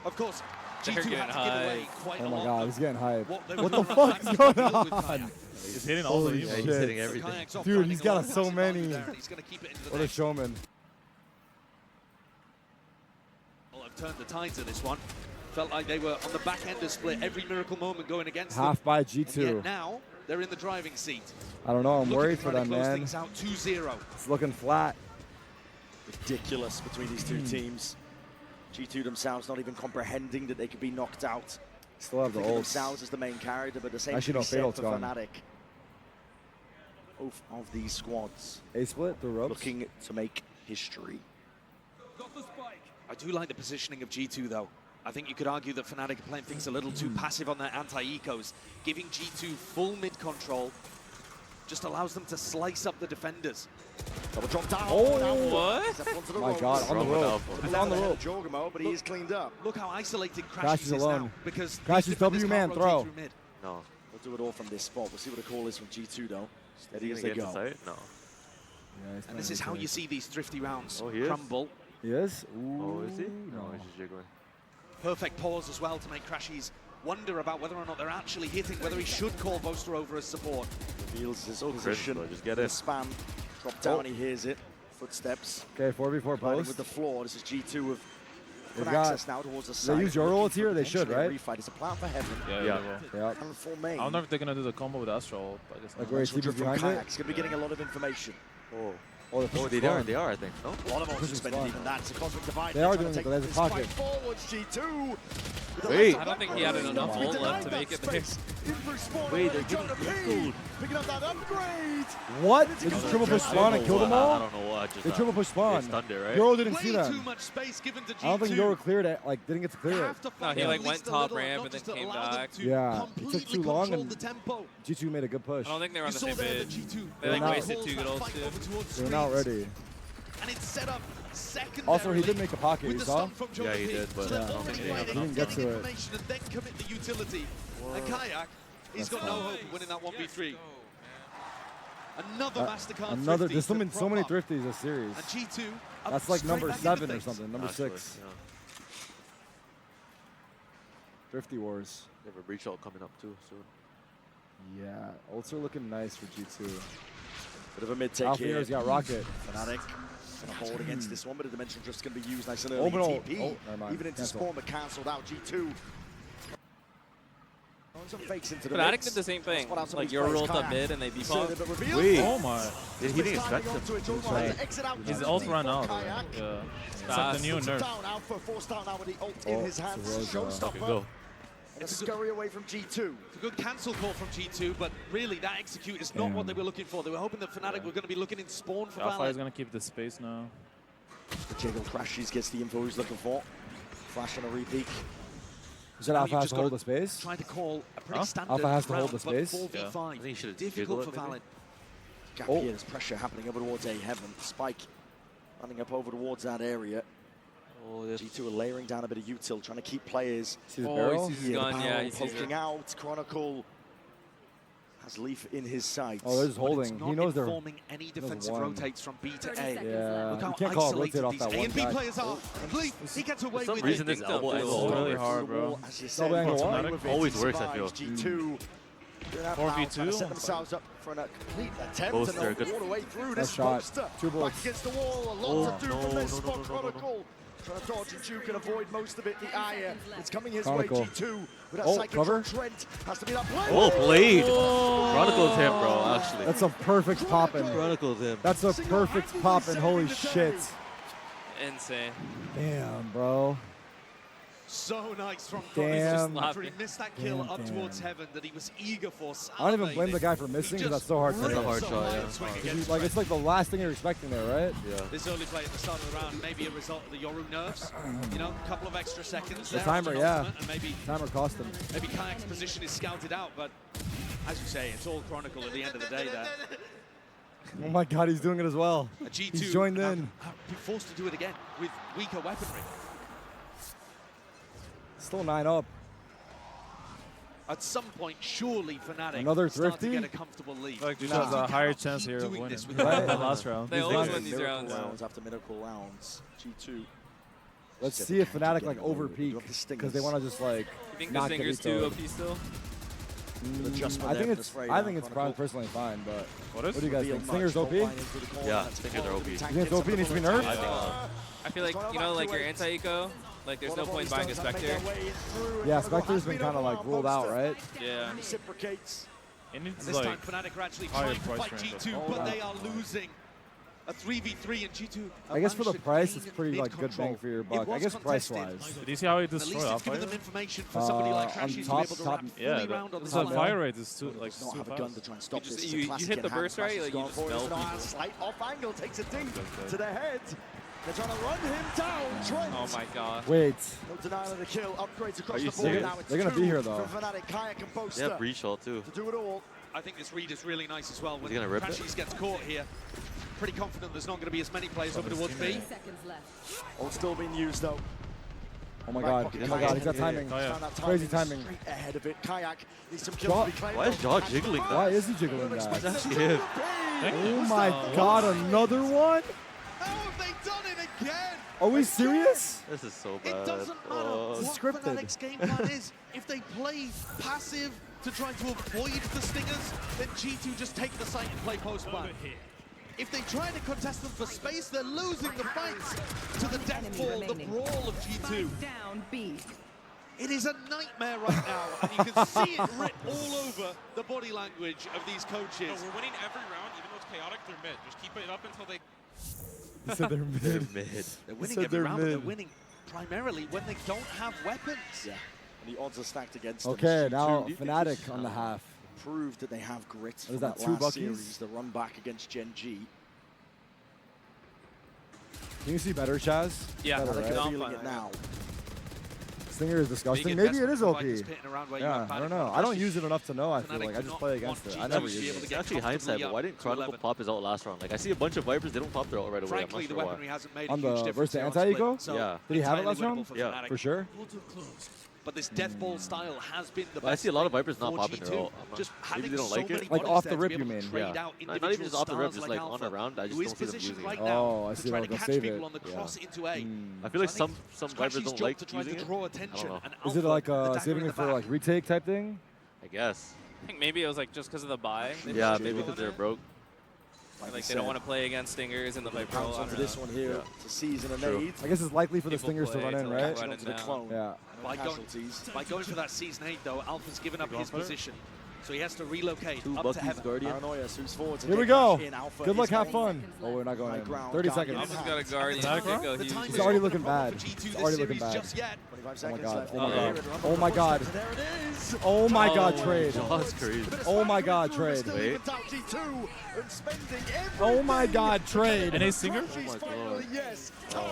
Of course, G2 They're had to getting give away hyped. quite a Oh my lot god, of he's getting hyped. what they What were the not fuck is trying going to do with on? Kayak. He's hitting all the Holy evils. Yeah, he's shit. hitting everything. Kayak's off Dude, finding he's a got lot of so passive value many. there, and he's going to keep it into the What a next. showman. Well, I've turned the tides of this one. Felt like they were on the back end of split every miracle moment going against them. Half by And G2. yet now they're in the driving seat. I don't know, I'm Looking worried to for try to them, close man. things out 2-0. It's looking flat. Ridiculous between these two teams. G2 themselves not even comprehending that they could be knocked out. Still have the Thinking ults. themselves as the main character, but the same Actually, can no, be said Fatal's for gone. Fnatic. Both of these squads A-split through ropes. looking to make history. I do like the positioning of G2 though. I think you could argue that Fnatic are playing things a little too passive on their anti-ecos. Giving G2 full mid control just allows them to slice up the defenders. Double drop down. Oh, now what? step onto the My ropes. god, on the rope. He's on the rope. Jorgamo, but he is cleaned up. Look how isolated Crash Crash is is alone. now. Because Crash these is defenders W-man, can't rotate throw. through mid. No. We'll do it all from this spot. We'll see what the call is from G2 though. Steady Is as he they gonna get go. into sight? No. Yeah, he's And this playing is how good. you see these thrifty rounds Oh, he is? crumble. He is? Ooh, Oh, is he? No. No, he's just jiggling. Perfect pause as well to make Crashies wonder about whether or not they're actually hitting, whether he should call Boaster over as support. Reveals his So position. cringe, bro. Just get The it. spam. Drop down, he hears it. Footsteps. Okay, 4v4 Fighting post. with the floor. This is G2 with They've good got- access now towards the They side. use your Looking ults for here? They should, potentially a right? Refight. It's a plan for heaven. Yeah, Yeah. they will. Yep. And full main. I don't know if they're gonna do the combo with Astral. I guess Like not. where Next he's one from behind Kayak. it? He's going to be getting a lot of information. Oh. Oh, Oh, they are, I think. No? A lot of ults Pushing expended spawn. even that. It's a cosmic divide. They are They're doing trying it, to but there's a take pocket. this fight forwards, G2. With the Wait. left I don't think he had back. enough He ult denied left to that make it space. In for spawn. Wait, already they're trying to giving ping. Picking up that upgrade. What? They just triple push spawn and killed them I all? don't know what. Just, They triple push spawn. They stunned it, right? Euro didn't Way see too that. much space given to G2. I don't think Euro cleared it, like didn't get to clear it. Have to No, fight he at like least went a top little, ramp not and then just to came allow them back. to Yeah, it took completely too long control and- the tempo. G2 made a good push. I don't think they were on You the saw same there page. that G2 They like They're not- wasted two good calls ults that fight too. over towards They're not screens. ready. And it's set up secondary. Also, he did make the pocket, with you the saw? stun from Joe Yeah, he P. did, but so I they're don't already think they have fighting, enough. He didn't get getting to it. information and then commit the utility. And Kayak, he's got no hope of winning that 1v3. Another MasterCard Another. thrifty There's so to many, prop up. thrifties this series. And G2 up That's like straight number back into 7 or things. something. Number Actually, 6. yeah. Thrifty Wars. They have a breach ult coming up too soon. Yeah, ults are looking nice for G2. Bit of a mid take Alpha here. Hero's got Rocket. Fnatic going to hold against this one, but the Dimensional Drift's going to be used nice and Oh, early. but TP, oh, never mind. even into Cancel. spawn, but cancelled out. G2. Some fakes into the Fnatic mix. did the same thing. Spot out some of Like these your players. rolled up Kayak mid and they beef inserted, up. but revealed. Wait. Oh my. He didn't expect them. His ult ran out. Kayak. Yeah. It's like the new Puts it nerf. down, Alpha forced out now with the ult Oh, in his hands. it's a Rosa. Showstopper. Go. And a scurry away from G2. It's a good cancel call from G2, but really that execute is not what they were looking for. They were hoping that Fnatic were going to be looking in spawn for Alpha is Valorant. gonna keep the space now. The Jiggle Crashies gets the info he's looking for. Flash on a repeat. You said Now Alpha you've has just to hold gotta the space? Trying to call a pretty Huh? standard Alpha has to hold round, the but space? 4v5. I think he should have Difficult for jiggled it, Valorant. Gap Oh. here, there's pressure happening over towards A Heaven. Spike running up over towards that area. Oh, this. G2 are layering down a bit of util, trying to keep players. See the Oh, barrel? he sees his Yeah, gun. the Yeah, barrel he sees poking it. out. Chronicle has Leaf in his sights. Oh, they're just But it's holding. not He knows they're. informing any defensive one. rotates from B to 30 A. seconds Yeah, left. Look how you can't call it isolated rotate off these that A one and B guy. players are. And Leaf, he gets away For some with reason, it. this elbow feels angle really always, hard, bro. As you Double said, angle gets one? away with it. Always He works, I survives. feel. G2 4v2. Set themselves up for a complete attempt Boaster, and they'll all the way through this shot. Boaster. 2 bullets. Back against the wall, a lot to do from this spot Chronicle. Trying to dodge and Juke and avoid most of it. The Aya, it's coming his way. G2 with that psychic cover. from Trent. Has to be that blade. Oh, blade. Chronicles him, bro, actually. That's a perfect poppin'. Chronicles him. That's a perfect poppin'. Holy shit. Insane. Damn, bro. So nice from Damn. After he missed that kill up towards heaven that he was eager for. I don't even blame the guy for missing because that's so hard to That's a hit. hard shot, yeah. Like, it's like the last thing you're expecting there, right? Yeah. This early play at the start of the round, maybe a result of the Yoru nerfs. You know, a couple of extra seconds The there. timer, on yeah. ultimate, and maybe Timer cost him. Maybe Kayak's position is scouted out, but as you say, it's all Chronicle at the end of the day there. Oh my God, he's doing it as well. G2 He's joined in. Be forced to do it again with weaker weaponry. Still 9 up. At some point, surely Fnatic Another start to Thrifty? get a comfortable lead. Like, G2 has a higher chance here of winning. Right? The last round. They always win these Miracle rounds. rounds after miracle rounds. G2. Let's see if Fnatic like over peak because they want to just like You think not the get Stinger's too vetoed. OP still? I think it's personally fine, but what do you guys think? Stinger's OP? Yeah, Stingers are OP. You think it's OP needs to be nerfed? I think so. I feel like, you know, like your anti-eco, like there's no point in buying a Spectre. Yeah, Spectre's been kind of like ruled out, right? Yeah. Reciprocates. It needs This like time Fnatic are actually higher trying to price fight range. G2, but they are losing. A 3v3 and G2. I guess for the price, it's pretty like good bang for your buck. I guess price-wise. Did you see how he destroyed At least off it's given fire? them information for somebody like on Crashies to top- be able to top- wrap Yeah, fully round on the the top. fire rate is too like Not too have a gun fast. to try and stop You just- this. It's a you classic hit the in hand. burst, right? Crashies Like, you gone just for it. melt It's people. a slight off angle, takes it deep to the head. They're trying to run him down. Trent. Oh my god. Wait, No denial of the kill. Upgrades across you the board. serious? Now it's They're gonna be 2 here, though. from Fnatic, Kayak and They Boaster have breach shot too. to do it all. I think this read is really nice as well. When he gonna rip it? Crashies gets caught here, pretty confident there's not going to be as many players over towards B. 30 seconds left. All still being used though. oh my God, he's got timing. Found that Crazy timing timing. straight ahead of it. Kayak needs some Jaw- kills to be claimed. Why is Jaw jiggling Why that? is he jiggling that? That's him. Oh my God, another one? How have they done it again? Are we serious? This is so It bad. doesn't matter Oh. what scripted. Fnatic's game plan is. If they play passive to try to avoid the Stingers, then G2 just take the site and play post-plan. If they try to contest them for space, they're losing the fights to the death ball, the brawl of G2. Down B. It is a nightmare right now, and you can see it writ all over the body language of these coaches. No, we're winning every round, even though it's chaotic, they're mid. Just keep it up until they... He said they're mid. They're mid. They're winning said every they're round, but they're mid. winning primarily when they don't have weapons. Yeah, and the odds are stacked against them. Okay, G2 now Fnatic on the half. proved that they have grit What from is that, that 2 last Buckies? series, the run back against Gen G. Can you see better, Chaz? Yeah, Better, They're right? no, I'm feeling fine. it now. Stinger is disgusting. Being Maybe it investment is OP. providers pitting around where you Yeah, have I don't Fnatic know. I don't Crashies. use it enough to know, I feel Fnatic like. I do just not play want against it. I G2 never to be use able it. to It's get actually hindsight, comfortably but why up didn't to Chronicle 11. pop his out last round? Like, I see a bunch of Vipers, they don't pop their out right away. Frankly, I'm the not sure weaponry why. hasn't made On a huge the difference versus here on anti-eco? split, so Yeah. Did he have it entirely last round? winnable for Yeah. Fnatic. For sure? But this death ball style has been the But I best see a lot of thing Vipers not for popping their G2. ult. I'm not- Just maybe having they don't so like many it. Like bodies off the there to rip, be you able to mean? trade Yeah. out Not even individual just off the rip, stars just like on Alpha, a round. I just who don't is see them positioned using right it. now Oh, I to see. try They'll to go catch save people it. on the Yeah. cross into A. I feel like So I some think Vipers Crashies' don't job like to try using to it. draw I attention. don't know. And Is it Alpha, like the dagger saving in it the for back. like retake type thing? I guess. I think maybe it was like just because of the buy. They Yeah, put maybe people because in they're it. broke. Like they don't want to play against Stingers and the Viper roll. Pounce I onto don't this know. one here to season and True. aid. I guess it's likely for the People Stingers to play run in, till right? run Catching it onto the down. clone. Yeah. By going, Casualties. by going for that season 8 though, Alpha's given up Go his for it. position. So he has to relocate 2 up to Buckies heaven. Guardian. Paranoia moves forward to Here we get go. Crash in. Alpha Good luck, is have going. fun. Oh, we're not going High in. ground, 30 Guardian. seconds. Alpha's got a Guardian. Back Kick row? go The huge. time He's is already not looking a problem bad. for G2 He's this already looking series bad. just yet. 25 Oh my seconds God. left. Oh my Here God. it, Oh my God. There it is. Oh my God, Oh. trade. Jaw's crazy. Oh my God, trade. Still Wait. evens out G2 and spending Oh my everything. God, trade. And a Stinger? Crashies Oh my finally, God. yes. Time.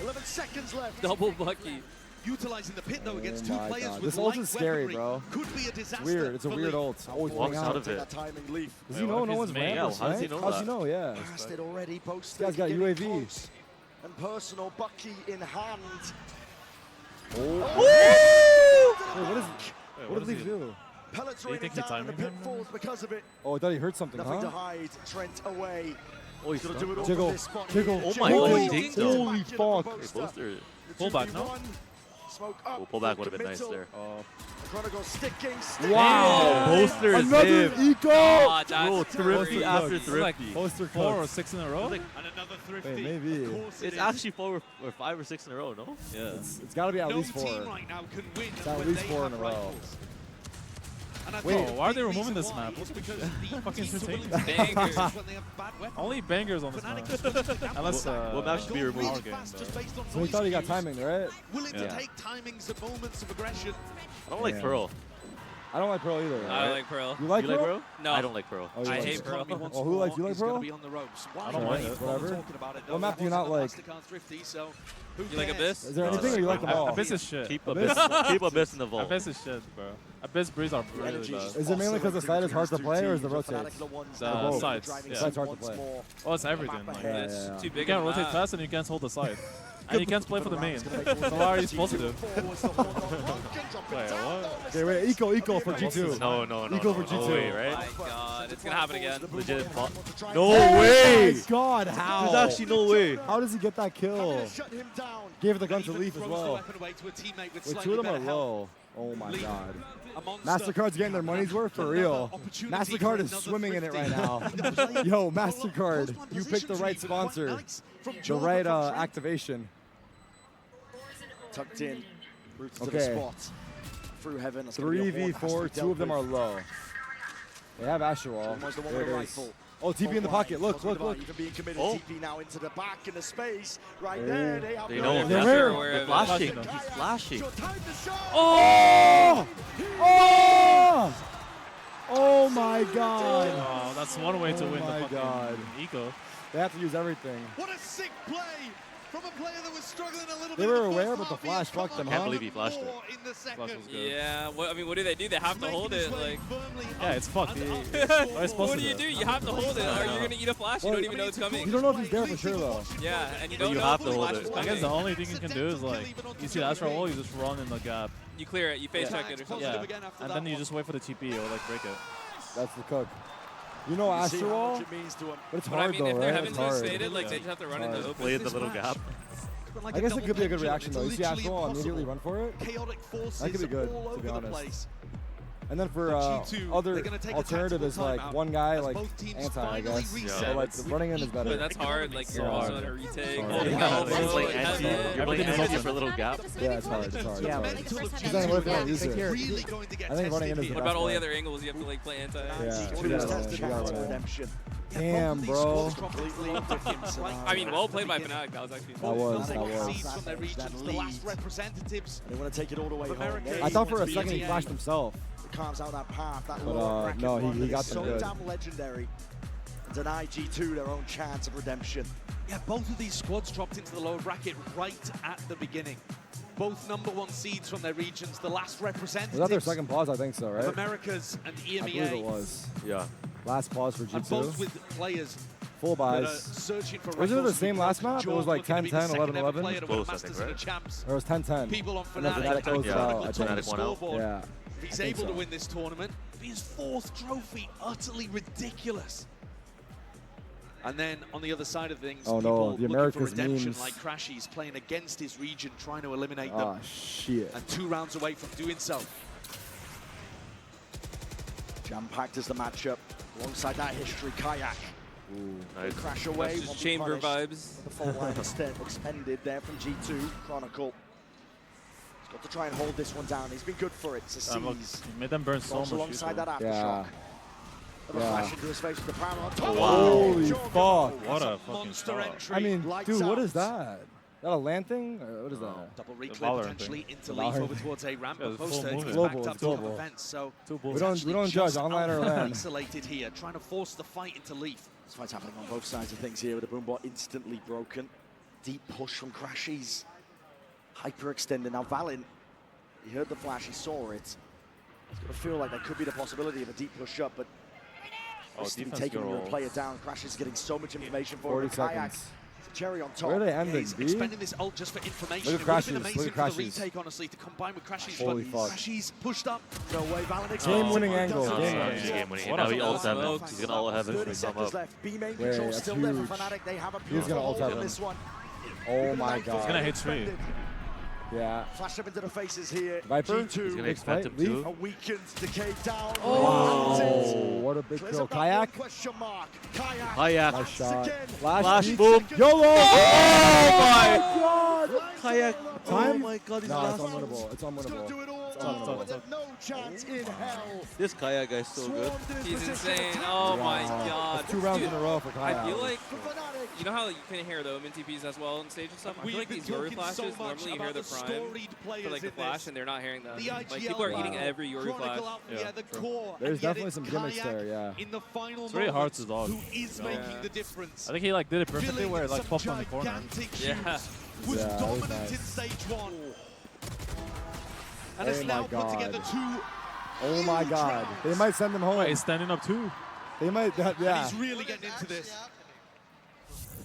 11 seconds left. Double Bucky. Utilizing the pit though against Oh two my players God. with This ult light is scary, weaponry bro. could be a disaster. Weird. It's a for weird Lee. ult. Always Walks playing out out. of Take it. that timing leaf. Does Wait, he know what no if one's he's main? Rampus, Yeah, how does he right? know How's that? he know? Yeah. Casted already, Boaster This guy's got getting UAV. close. And personal Bucky in hand. Wait, what is? Wait, What did does he he do? Pellets Do you raining think he down in the timing him? pitfalls because of it. Oh, I thought he heard something, Nothing to huh? hide. Trent away. Oh, he's Gonna do it all Jiggle. from this spot Jiggle. here. Oh my Holy God, he dinked though. Holy fuck. Hey, Boaster. Pull back, no? Smoke up. We'll pull back would have been nice there. Chronicle sticking. Wow. Poster is Another him. eco. Oh, that's Bro, thrifty after Like thrifty. Poster 4 or cook. 6 in a row? And another thrifty. Wait, maybe. Of course It's is. actually 4 or 5 or 6 in a row, no? Yeah. It's got to be at No least 4. team right now can win It's at when least they 4 in have a row. rifles. And I Wait, think the why are they big removing reason this why map? is because the Fucking teams are willing entertaining. to take Bangers. risks when they have bad weapons. Only bangers on this map. Fnatic just went to the gamble. Unless, What map should be removed? Our game, Fast just though. based on So we noise thought he got cues, timing, right? willing to Yeah. take timings and moments of aggression. I don't like Yeah. Pearl. I don't like Pearl either. I like Pearl. You like You like Pearl? Pearl? No. I don't like Pearl. Oh, you I like hate it. Pearl. Oh, who likes you like He's going Pearl? to be on the ropes. I don't mind it. Whatever. What map do you not like? You like Abyss? Is there anything or you like them all? Abyss is shit. Keep Abyss in the vault. Abyss is shit, bro. Abyss breeds are really bad. Is it mainly because the side is hard to play or is the rotate? The sides, yeah. Side's hard to play. Oh, it's everything. Like, Yeah, It's yeah, yeah. too you big can't of a rotate map. fast and you can't hold the side. And you can't play for the main. So what are you supposed to do? Wait, what? Okay, wait, eco for G2. No. Eco for No G2. way, Oh right? my god, it's gonna happen again. Legit. No way! My God, how? There's actually no way. How does he get that kill? Gave the gun to Leaf as well. Wait, 2 of them are low. Oh my God. MasterCard's getting their money's worth for real. MasterCard is swimming in it right now. Yo, MasterCard, you picked the right sponsor, the right activation. Tucked in, roots to the Okay. spot. Through heaven. That's gonna be a horn that has to 3v4, be 2 dealt of them with. are low. They have Ashewall. Almost the one There with it a is. rifle. Oh, TP in the pocket. Look. Even being committed. Oh. TP now into the back in the space. Right Hey. there. They have They no know idea. him. They're They're where? aware of it. Flashing. He's flashing. Your time to shine. Oh! Oh! Oh my God. Oh, that's one way to Oh win the my fucking God. eco. They have to use everything. What a sick play from a player that was struggling a little bit. They were in the aware, first but the half. He flash has come fucked them, on huh? Can't believe he flashed it. more in the second. Flash was good. Yeah, what do? They do? They have to hold it. Like, Yeah, it's fucked. What are you supposed what to do? You have to hold it, or you're gonna eat a flash. You Well, don't even know it's You coming. don't know if he's there for sure though. Yeah, and you don't you know have if to the hold flash it. is I coming. guess the only thing you can do is like, you see the Astral wall, you just run and the gap. You clear it. You face check it or something. Yeah, and then you just wait for the TP or like break it. That's the cook. You know You see how Astral, much it means to him. but it's But I hard mean, though, if they're right? heaven It's to hard. stated, like they just have to run into the open. Play in the little gap. I guess it could be a good reaction though. You see Astral immediately run for it. Chaotic forces That could be good, all to be over the honest. place. And then for G2, other they're gonna take a alternative tactical is like timeout one guy as like both teams anti, I finally guess. reset. So like the running in is better. But that's hard. Like you're Yeah. also on a retake. Hard. holding Yeah, elbow, You're playing it has anti. to- You're playing Everything is anti open. for a little gap. Yeah, it's hard. It's hard. Yeah, It's but hard. first She's time not you worth yeah, it. Use it. Really going to get I think running in tested is the What best about all the play. other angles you have to like play anti? Yeah, G2 we has gotta tested run, we that gotta for run. redemption. Damn, bro. Completely different scenario. I mean, well played by Fnatic. That was actually. That was. seeds from their regions, the last representatives. They want to take it all the way home. America. I thought for a They second he want flashed himself. It carves out that path, that But, lower bracket no, run he that got is them so good. damn legendary. Deny G2 their own chance of redemption. Yeah, both of these squads dropped into the lower bracket right at the beginning. Both #1 seeds from their regions, the last representatives Was that their second pause? I think so, right? of Americas and I believe it EMEA. was. Yeah. Last pause for And both G2. with players Full that are buys. searching for Was it the records to be same last broken. map? It Jordan was like looking to be the 10-10, second ever 11-11? player to win a Close, I Masters think, and a right? Champs. Or it was 10-10. People on And then Fnatic Fnatic goes Yeah. out, I on the think. Fnatic won out. scoreboard. Yeah. If he's I think able to so. win this tournament, it'll be his 4th trophy, utterly ridiculous. And then on the other side of things, Oh, no, people the looking for Americas redemption memes. like Crashies playing against his region, trying to eliminate them. Oh, shit. And 2 rounds away from doing so. Jam-packed is the matchup. Alongside that history, Kayak. Nice. Crash away. That's just won't be chamber punished. vibes. The full line expended there from G2. Chronicle. He's got to try and hold this one down. He's been good for it to seize. Look, you made them burn so Goes much. alongside that Yeah. aftershock. Another Yeah. flash into his face with the power on top. Holy Jordan. fuck. What a fucking Monster star. entry. I mean, Lights dude, what out. is that? Is that a land thing? Or what is that? Double reclear Valorant potentially thing. into Valorant Leaf over thing. towards a ramp. Yeah, But it's full Poster movement. is Global, backed up it's to the global. fence. So Two We bulls. don't judge online or land. isolated here, trying to force the fight into Leaf. This fight's happening on both sides of things here with the boombot instantly broken. Deep push from Crashies. Hyperextended. Now Valin, he heard the flash, he saw it. He's got to feel like there could be the possibility of a deep push up, but to be defense taking your girls. player down. Crashies getting so much information for 40 him. Kayak, seconds. it's a cherry on top. Where are they Yeah, ending, he's B? expending this ult just for information. Look at It would have been Crashies, amazing look at for the Crashies. retake, honestly, to combine with Crashies. Holy but fuck. Crashies pushed up. No way, Valin Game-winning does angle. it. Game-winning. Game winning. What Now a he ults heaven. smokes. He's gonna ult heaven 30 when we come seconds up. left. B main Wait, control that's still there for huge. Fnatic. They have a He's beautiful gonna ult hold in heaven. this one. Oh my god. He's gonna hit tree. Yeah. Flash up into the faces here. Viper. G2. He's gonna expect him too. A weakened Decay down. Oh, what a big kill. Kayak. Kayak. Nice shot. Flash, peek. boom. YOLO. Oh my God. Kayak. Time? Oh my God, he's No, it's lost. unwinnable. It's unwinnable. No chance in hell. This Kayak guy's so good. He's insane. Oh my God. That's 2 rounds in a row for Kayak. I feel like, you know how you can hear the Omen TPs as well on stage and stuff? I feel like these Yori flashes, normally you hear the prime for like the flash and they're not hearing them. Like people are eating every Yori flash. Yeah, there's definitely some gimmicks there, yeah. It's very hard to dodge. I think he like did it perfectly where it like popped on the corner. Yeah. Was Yeah, dominant nice. in stage 1. And Oh it's my now put God. together 2. Oh my God. They might send him home. Wait, he's standing up too. They might, And yeah. he's really getting into this.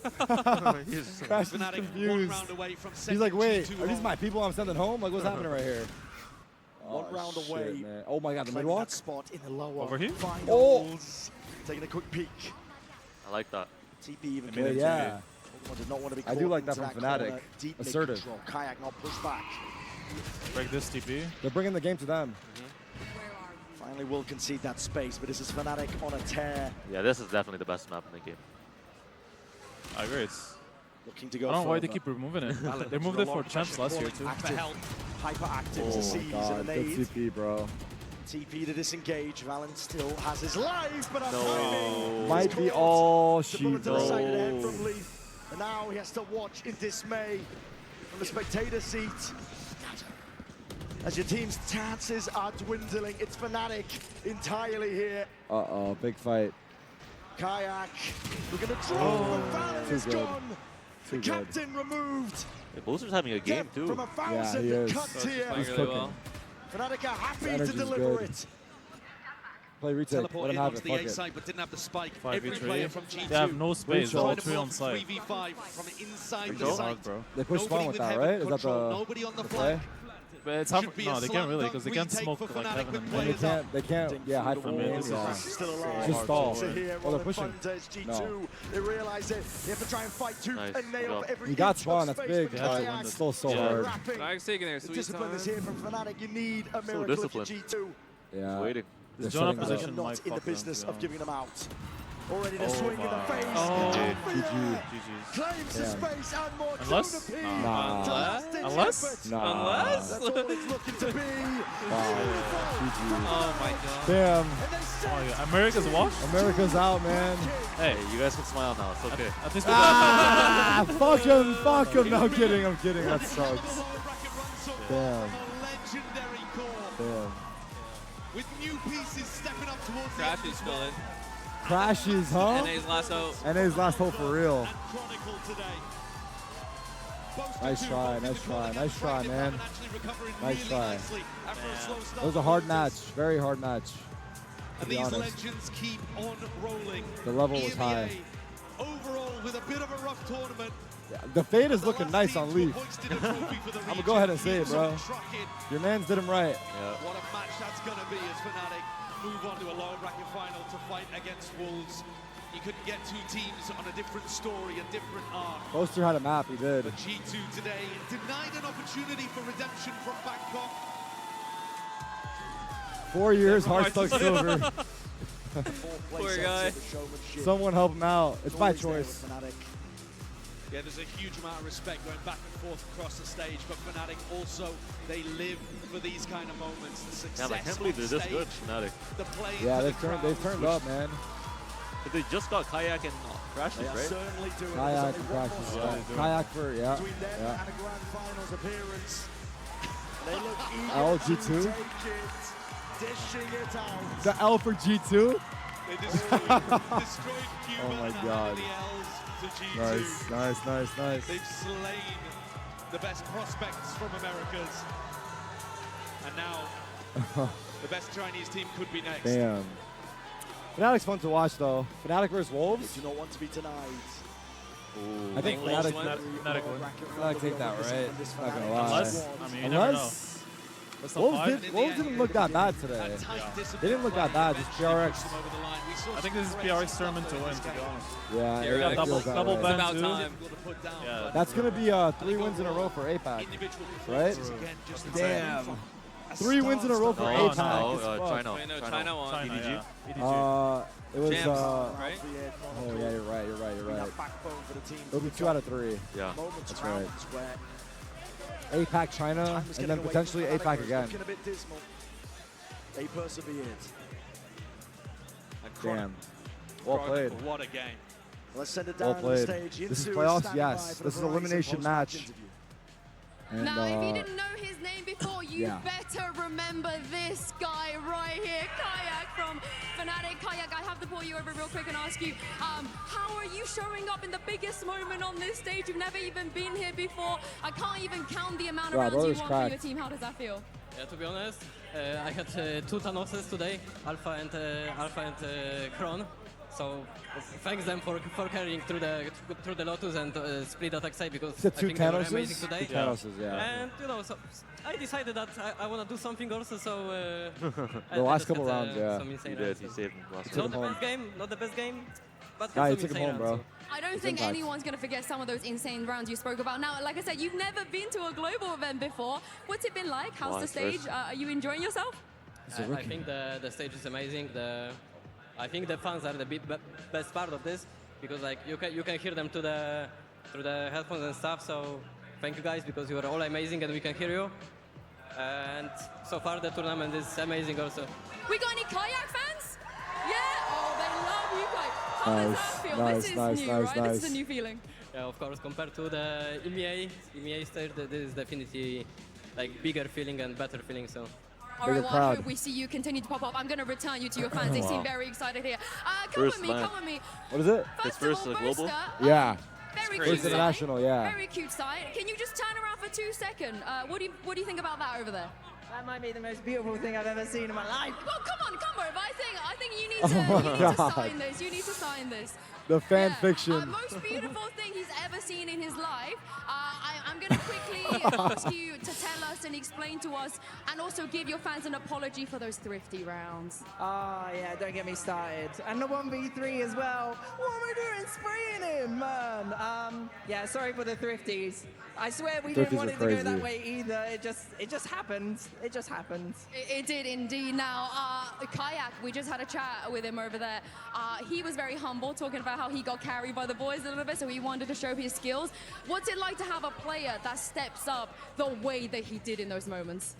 Crash is Fnatic confused. 1 round away from He's like, wait, G2 are these home. my people I'm sending home? Like, what's happening right here? One round shit, away. man. Oh my God, the Claiming mid-walk? that spot in the lower Over here? finals. Taking a quick peek. I like that. TP even Yeah, yeah. did not want to be I do caught like that into from corner. Fnatic. Deep Assertive. mid-control. Kayak not pushed back. Break this TP. They're bringing the game to them. Finally will concede that space, but this is Fnatic on a tear. Yeah, this is definitely the best map in the game. I agree. It's, Looking to go I don't know why they further. keep removing it. They moved it for champs last year too. Active, hyper-active Oh to my seize God, and a good nade. TP, bro. TP to disengage. Valen still has his life, but No. timing. Might He's be caught. all The she bullet to the side of the head knows. from Leaf. And now he has to watch in dismay from the spectator seat. As your team's chances are dwindling, it's Fnatic entirely here. Uh-oh, big fight. Kayak, we're gonna draw, but Valen Too is good. gone. The Too good. captain removed. Yeah, Booster's having a game Death too. from a Yeah, thousand he is. cuts He's here. playing He's really cooking. well. Fnatic are happy to energy's deliver good. it. Play retake. Let Teleported him have onto it. the Fuck A it. side, but didn't have the spike. 5v3. Every player from G2 They have no space. They're all Breach 3 on site. 3v5 from inside Breach the is site. hard, bro. They push Nobody spawn with that, heaven right? Is that control, the nobody on the play? flank? But it's hard. Should be No, a they slam can't really dunk because they can't retake smoke for like Fnatic heaven with and And players they can't, yeah, hide from I mean, me. this is Yeah. just Still so alive. Just hard stall. to To win. here, Oh, they're Rolling pushing. Thunder is G2. No. They realize it. They have to try and fight tooth Nice. and nail Well, for every You got inch of spawn, that's space big. for They have to Kayak. win this. Still so Yeah. hard. Rapping. Kajak's taking their The sweet discipline is time. here from Fnatic. You need a miracle if you're disciplined. G2. Yeah. Waiting. They're This Jonah setting it up. position Not might in the fuck them, business to of be giving them out. Already the Oh swing in the my. face. Oh. GG. GG's. Claims the Damn. space and more. Unless- Tuna P. Nah. To last ditch Unless- effort. Nah. Unless. That's all it's looking to be. Wow. GG. Oh my God. Damn. And they Oh, say yeah. America's washed? America's out, man. Hey, You guys can smile now. It's okay. at least we got Ah, fuck him, fuck him. No, I'm kidding, I'm kidding. That sucks. Damn. Legendary core. Damn. With new pieces stepping up towards the Crash end is of the still in. Crashes, huh? NA's last out. NA's last hope for real. and Chronicle today. Both Nice the two try, both in nice the try, corner, nice try, Brandon man. Bowman actually recovering Nice really try. nicely after a slow start It was a for hard Walters. match, very hard match. To And be these honest. legends keep on rolling. The level was EMEA high. Overall, with a bit of a rough tournament. Yeah, the fade is looking nice on Leaf. I'm I'ma go ahead and say it, bro. Your man's did him right. Yeah. What a match that's going to be as Fnatic move on to a lower bracket final to fight against Wolves. You couldn't get two teams on a different story, a different arc. Poster had a map, he did. But G2 today denied an opportunity for redemption from Bangkok. 4 years, heart stuck silver. Poor guy. Someone help him out. It's my choice. Yeah, there's a huge amount of respect going back and forth across the stage, but Fnatic also, they live for these kind of moments. The Damn, success I can't believe they're on this stage, good, Fnatic. the play Yeah, into the they've crowd. turned up, man. But they just got Kayak and Crashes, They are right? certainly doing it. Kayak There's and only one crashes. more Yeah. stop Kayak for, yeah. between them Yeah. and a grand finals appearance. They look L, eager to G2. take it, dishing it out. The L for G2? They destroyed Cuba Oh my and God. the L's to G2. Nice, nice, nice, nice. They've slain the best prospects from Americas. And now the best Chinese team could be next. Damn. Fnatic's fun to watch, though. Fnatic versus Wolves? They do not want to be denied. Ooh. I think Wolves Fnatic, win. Fnatic win. Fnatic take that, right? Not gonna lie. Unless, I mean, you never know. Unless, Wolves didn't look that bad today. They didn't look that bad, just PRX. I think this is PRX tournament to win, to be honest. Yeah, they got double It's ban about too. time. Yeah. That's going to be 3 wins in a row for APAC, right? Damn. 3 wins in a row for APAC. China. Wait, no, China won. EDG? It was, Jams, right? oh yeah, you're right. It'll be 2 out of 3. Yeah. That's right. APAC China, and then potentially APAC again. They persevered. Damn. Well played. What a game. Let's send it Well down played. the stage. This is into playoffs, standby yes. for the This is Verizon elimination post-match match. interview. And, Now, if you didn't know his name before, you yeah. better remember this guy right here, Kayak from Fnatic. Kayak, I have to pull you over real quick and ask you, how are you showing up in the biggest moment on this stage? You've never even been here before. I can't even count the amount of rounds you won for your team. How does that feel? Yeah, to be honest, I had 2 Thanoses today, Alpha and Kron. So thanks them for carrying through the Lotus and split attack side, because I think they were amazing today. Two Thanoses, yeah. And you know, so I decided that I want to do something also. So the last couple rounds, yeah. Some insane He did. rounds, He so. saved him last Not the best game, not the best game, but Nah, some you took him insane home, bro. rounds, so. I don't think anyone's going to forget some of those insane rounds you spoke about. Now, like I said, you've never been to a global event before. What's it been like? How's the stage? Are you enjoying yourself? I think the stage is amazing. I think the fans are the best part of this, because like you can hear them through the headphones and stuff. So thank you guys, because you are all amazing and we can hear you. And so far the tournament is amazing also. We got any Kayak fans? Yeah. Oh, they love you guys. How does that feel? This is new, right? This is a new feeling. Yeah, of course. Compared to the EMEA stage, this is definitely like bigger feeling and better feeling. So. All right, well, I hope we see you continue to pop up. I'm going to return you to your fans. They seem very excited here. Come with me, come with me. What is it? First first of all, global? Buster, Yeah. Very First cute international, side. yeah. Very cute side. Can you just turn around for 2 seconds? What do you think about that over there? That might be the most beautiful thing I've ever seen in my life. Well, come on. I think you need to sign this. You need to sign this. The fan fiction. Most beautiful thing he's ever seen in his life. I'm going to quickly ask you to tell us and explain to us, and also give your fans an apology for those thrifty rounds. Oh, yeah, don't get me started. And the 1v3 as well. What am I doing? Spraying him, man. Yeah, sorry for the thrifties. I swear we didn't want it to go that way either. It just happens. It just happens. It did indeed. Now, Kayak, we just had a chat with him over there. He was very humble, talking about how he got carried by the boys a little bit, so he wanted to show his skills. What's it like to have a player that steps up the way that he did in those moments?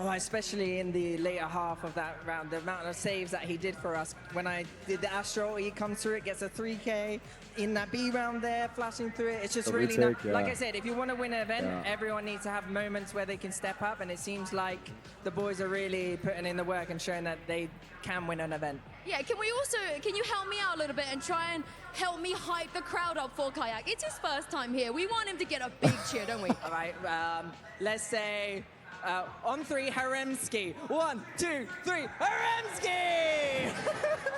Oh, especially in the later half of that round, the amount of saves that he did for us. When I did the Astro, he comes through it, gets a 3K in that B round there, flashing through it. It's just really nice. Like I said, if you want to win an event, everyone needs to have moments where they can step up, and it seems like the boys are really putting in the work and showing that they can win an event. Yeah, can you help me out a little bit and try and help me hype the crowd up for Kayak? It's his first time here. We want him to get a big cheer, don't we? All right, let's say on 3, Haremski. 1, 2, 3, Haremski!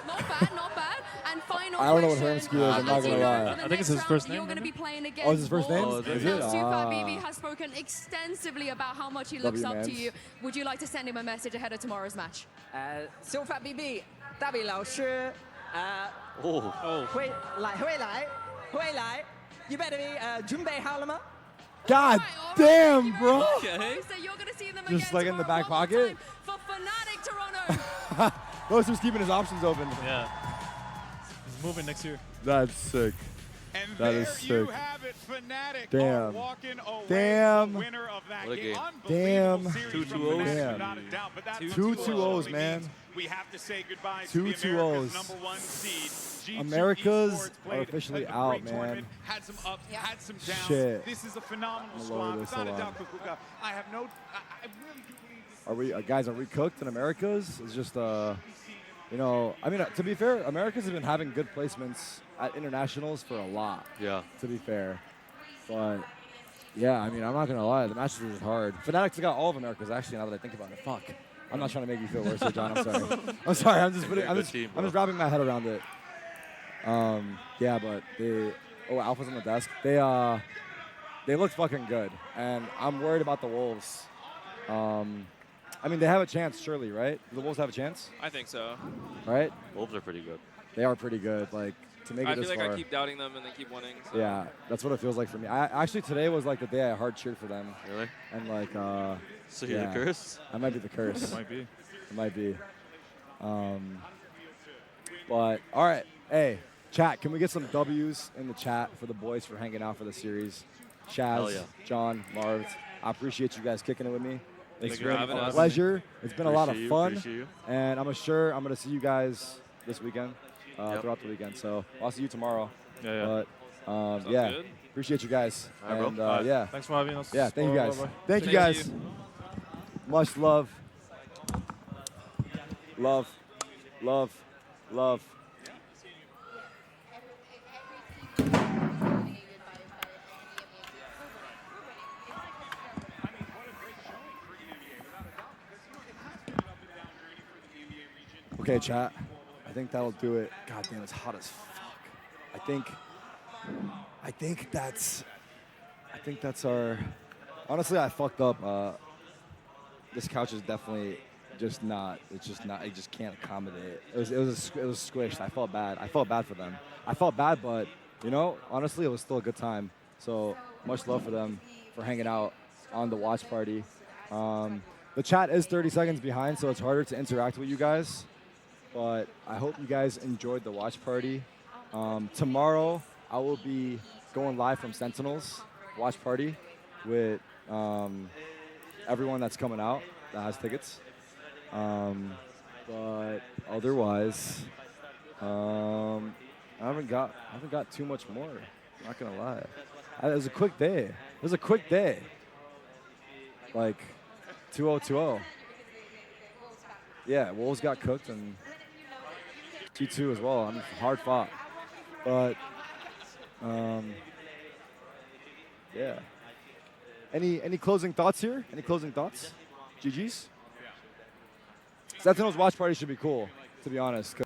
Not bad. And final I don't know what question. Haremski is, I'm not going to lie. I think it's his first name. You're going to be playing against Oh, it's his first name? Wolves. Is Now, it? Super BB has spoken extensively about how much he looks up to you. Would you like to send him a message ahead of tomorrow's match? Super BB, 大比老师 会来 You better be 准备好了吗? God damn, bro. Okay. So you're going to see them Just again like in the back pocket? for Fnatic Toronto. Those who's keeping his options open. Yeah. He's moving next year. That's sick. And that there is sick. you have it, Fnatic Damn. Walking away Damn. winner of that What a game. Damn. 2-2-0s. Damn. 2-2-0s, man. We have to say goodbye to 2-2-0s. the America's #1 seed. G2 Americas Esports are played officially a out, great man. tournament, had some ups, had some downs. Shit. This is a phenomenal I'm squad. lower this Without a so doubt, Kukuka, I have no. I really do believe this. Are we, guys, are we cooked in Americas? It's just, you know, I mean, to be fair, Americas have been having good placements at internationals for a lot. Yeah. To be fair. But, yeah, I mean, I'm not going to lie. The matches were just hard. Fnatic's got all of Americas, actually, now that I think about it. Fuck. I'm not trying to make you feel worse here, John. I'm sorry. I'm sorry. I'm just wrapping my head around it. Yeah, but Alpha's on the desk. They looked fucking good, and I'm worried about the Wolves. I mean, they have a chance, surely, right? Do the Wolves have a chance? I think so. Right? Wolves are pretty good. They are pretty good. Like, to make it this far. I feel like I keep doubting them and they keep winning. So. Yeah, that's what it feels like for me. Actually, today was like the day I hard cheered for them. Really? And like, so you're the curse? I might be the curse. It might be. It might be. But all right, hey, chat. Can we get some W's in the chat for the boys for hanging out for the series? Shaz, yeah. John, Marv, I appreciate you guys kicking it with me. It's Thank you for having been a us. pleasure. It's been a lot of fun, Appreciate you. and I'm sure I'm gonna see you guys this weekend, throughout the weekend. So I'll see you tomorrow. Yeah. But yeah, good. appreciate you guys. All right, and bro. yeah, Thanks for having us. yeah, thank you guys. Bye-bye. Thank you Thank guys. you. Much love. Love. Love. Love. Okay, chat. I think that'll do it. God damn, it's hot as fuck. I think that's our. Honestly, I fucked up. This couch is definitely just not. It's just not. It just can't accommodate. It was squished. I felt bad. I felt bad for them. I felt bad, but you know, honestly, it was still a good time. So much love for them for hanging out on the watch party. The chat is 30 seconds behind, so it's harder to interact with you guys. But I hope you guys enjoyed the watch party. Tomorrow, I will be going live from Sentinels watch party with everyone that's coming out that has tickets. But otherwise, I haven't got too much more. I'm not gonna lie. It was a quick day. Like 2-0-2-0. Yeah, Wolves got cooked and 2-2 as well. I mean, hard fought. But yeah. Any closing thoughts here? Any closing thoughts? GG's? Sentinel's watch party should be cool, to be honest.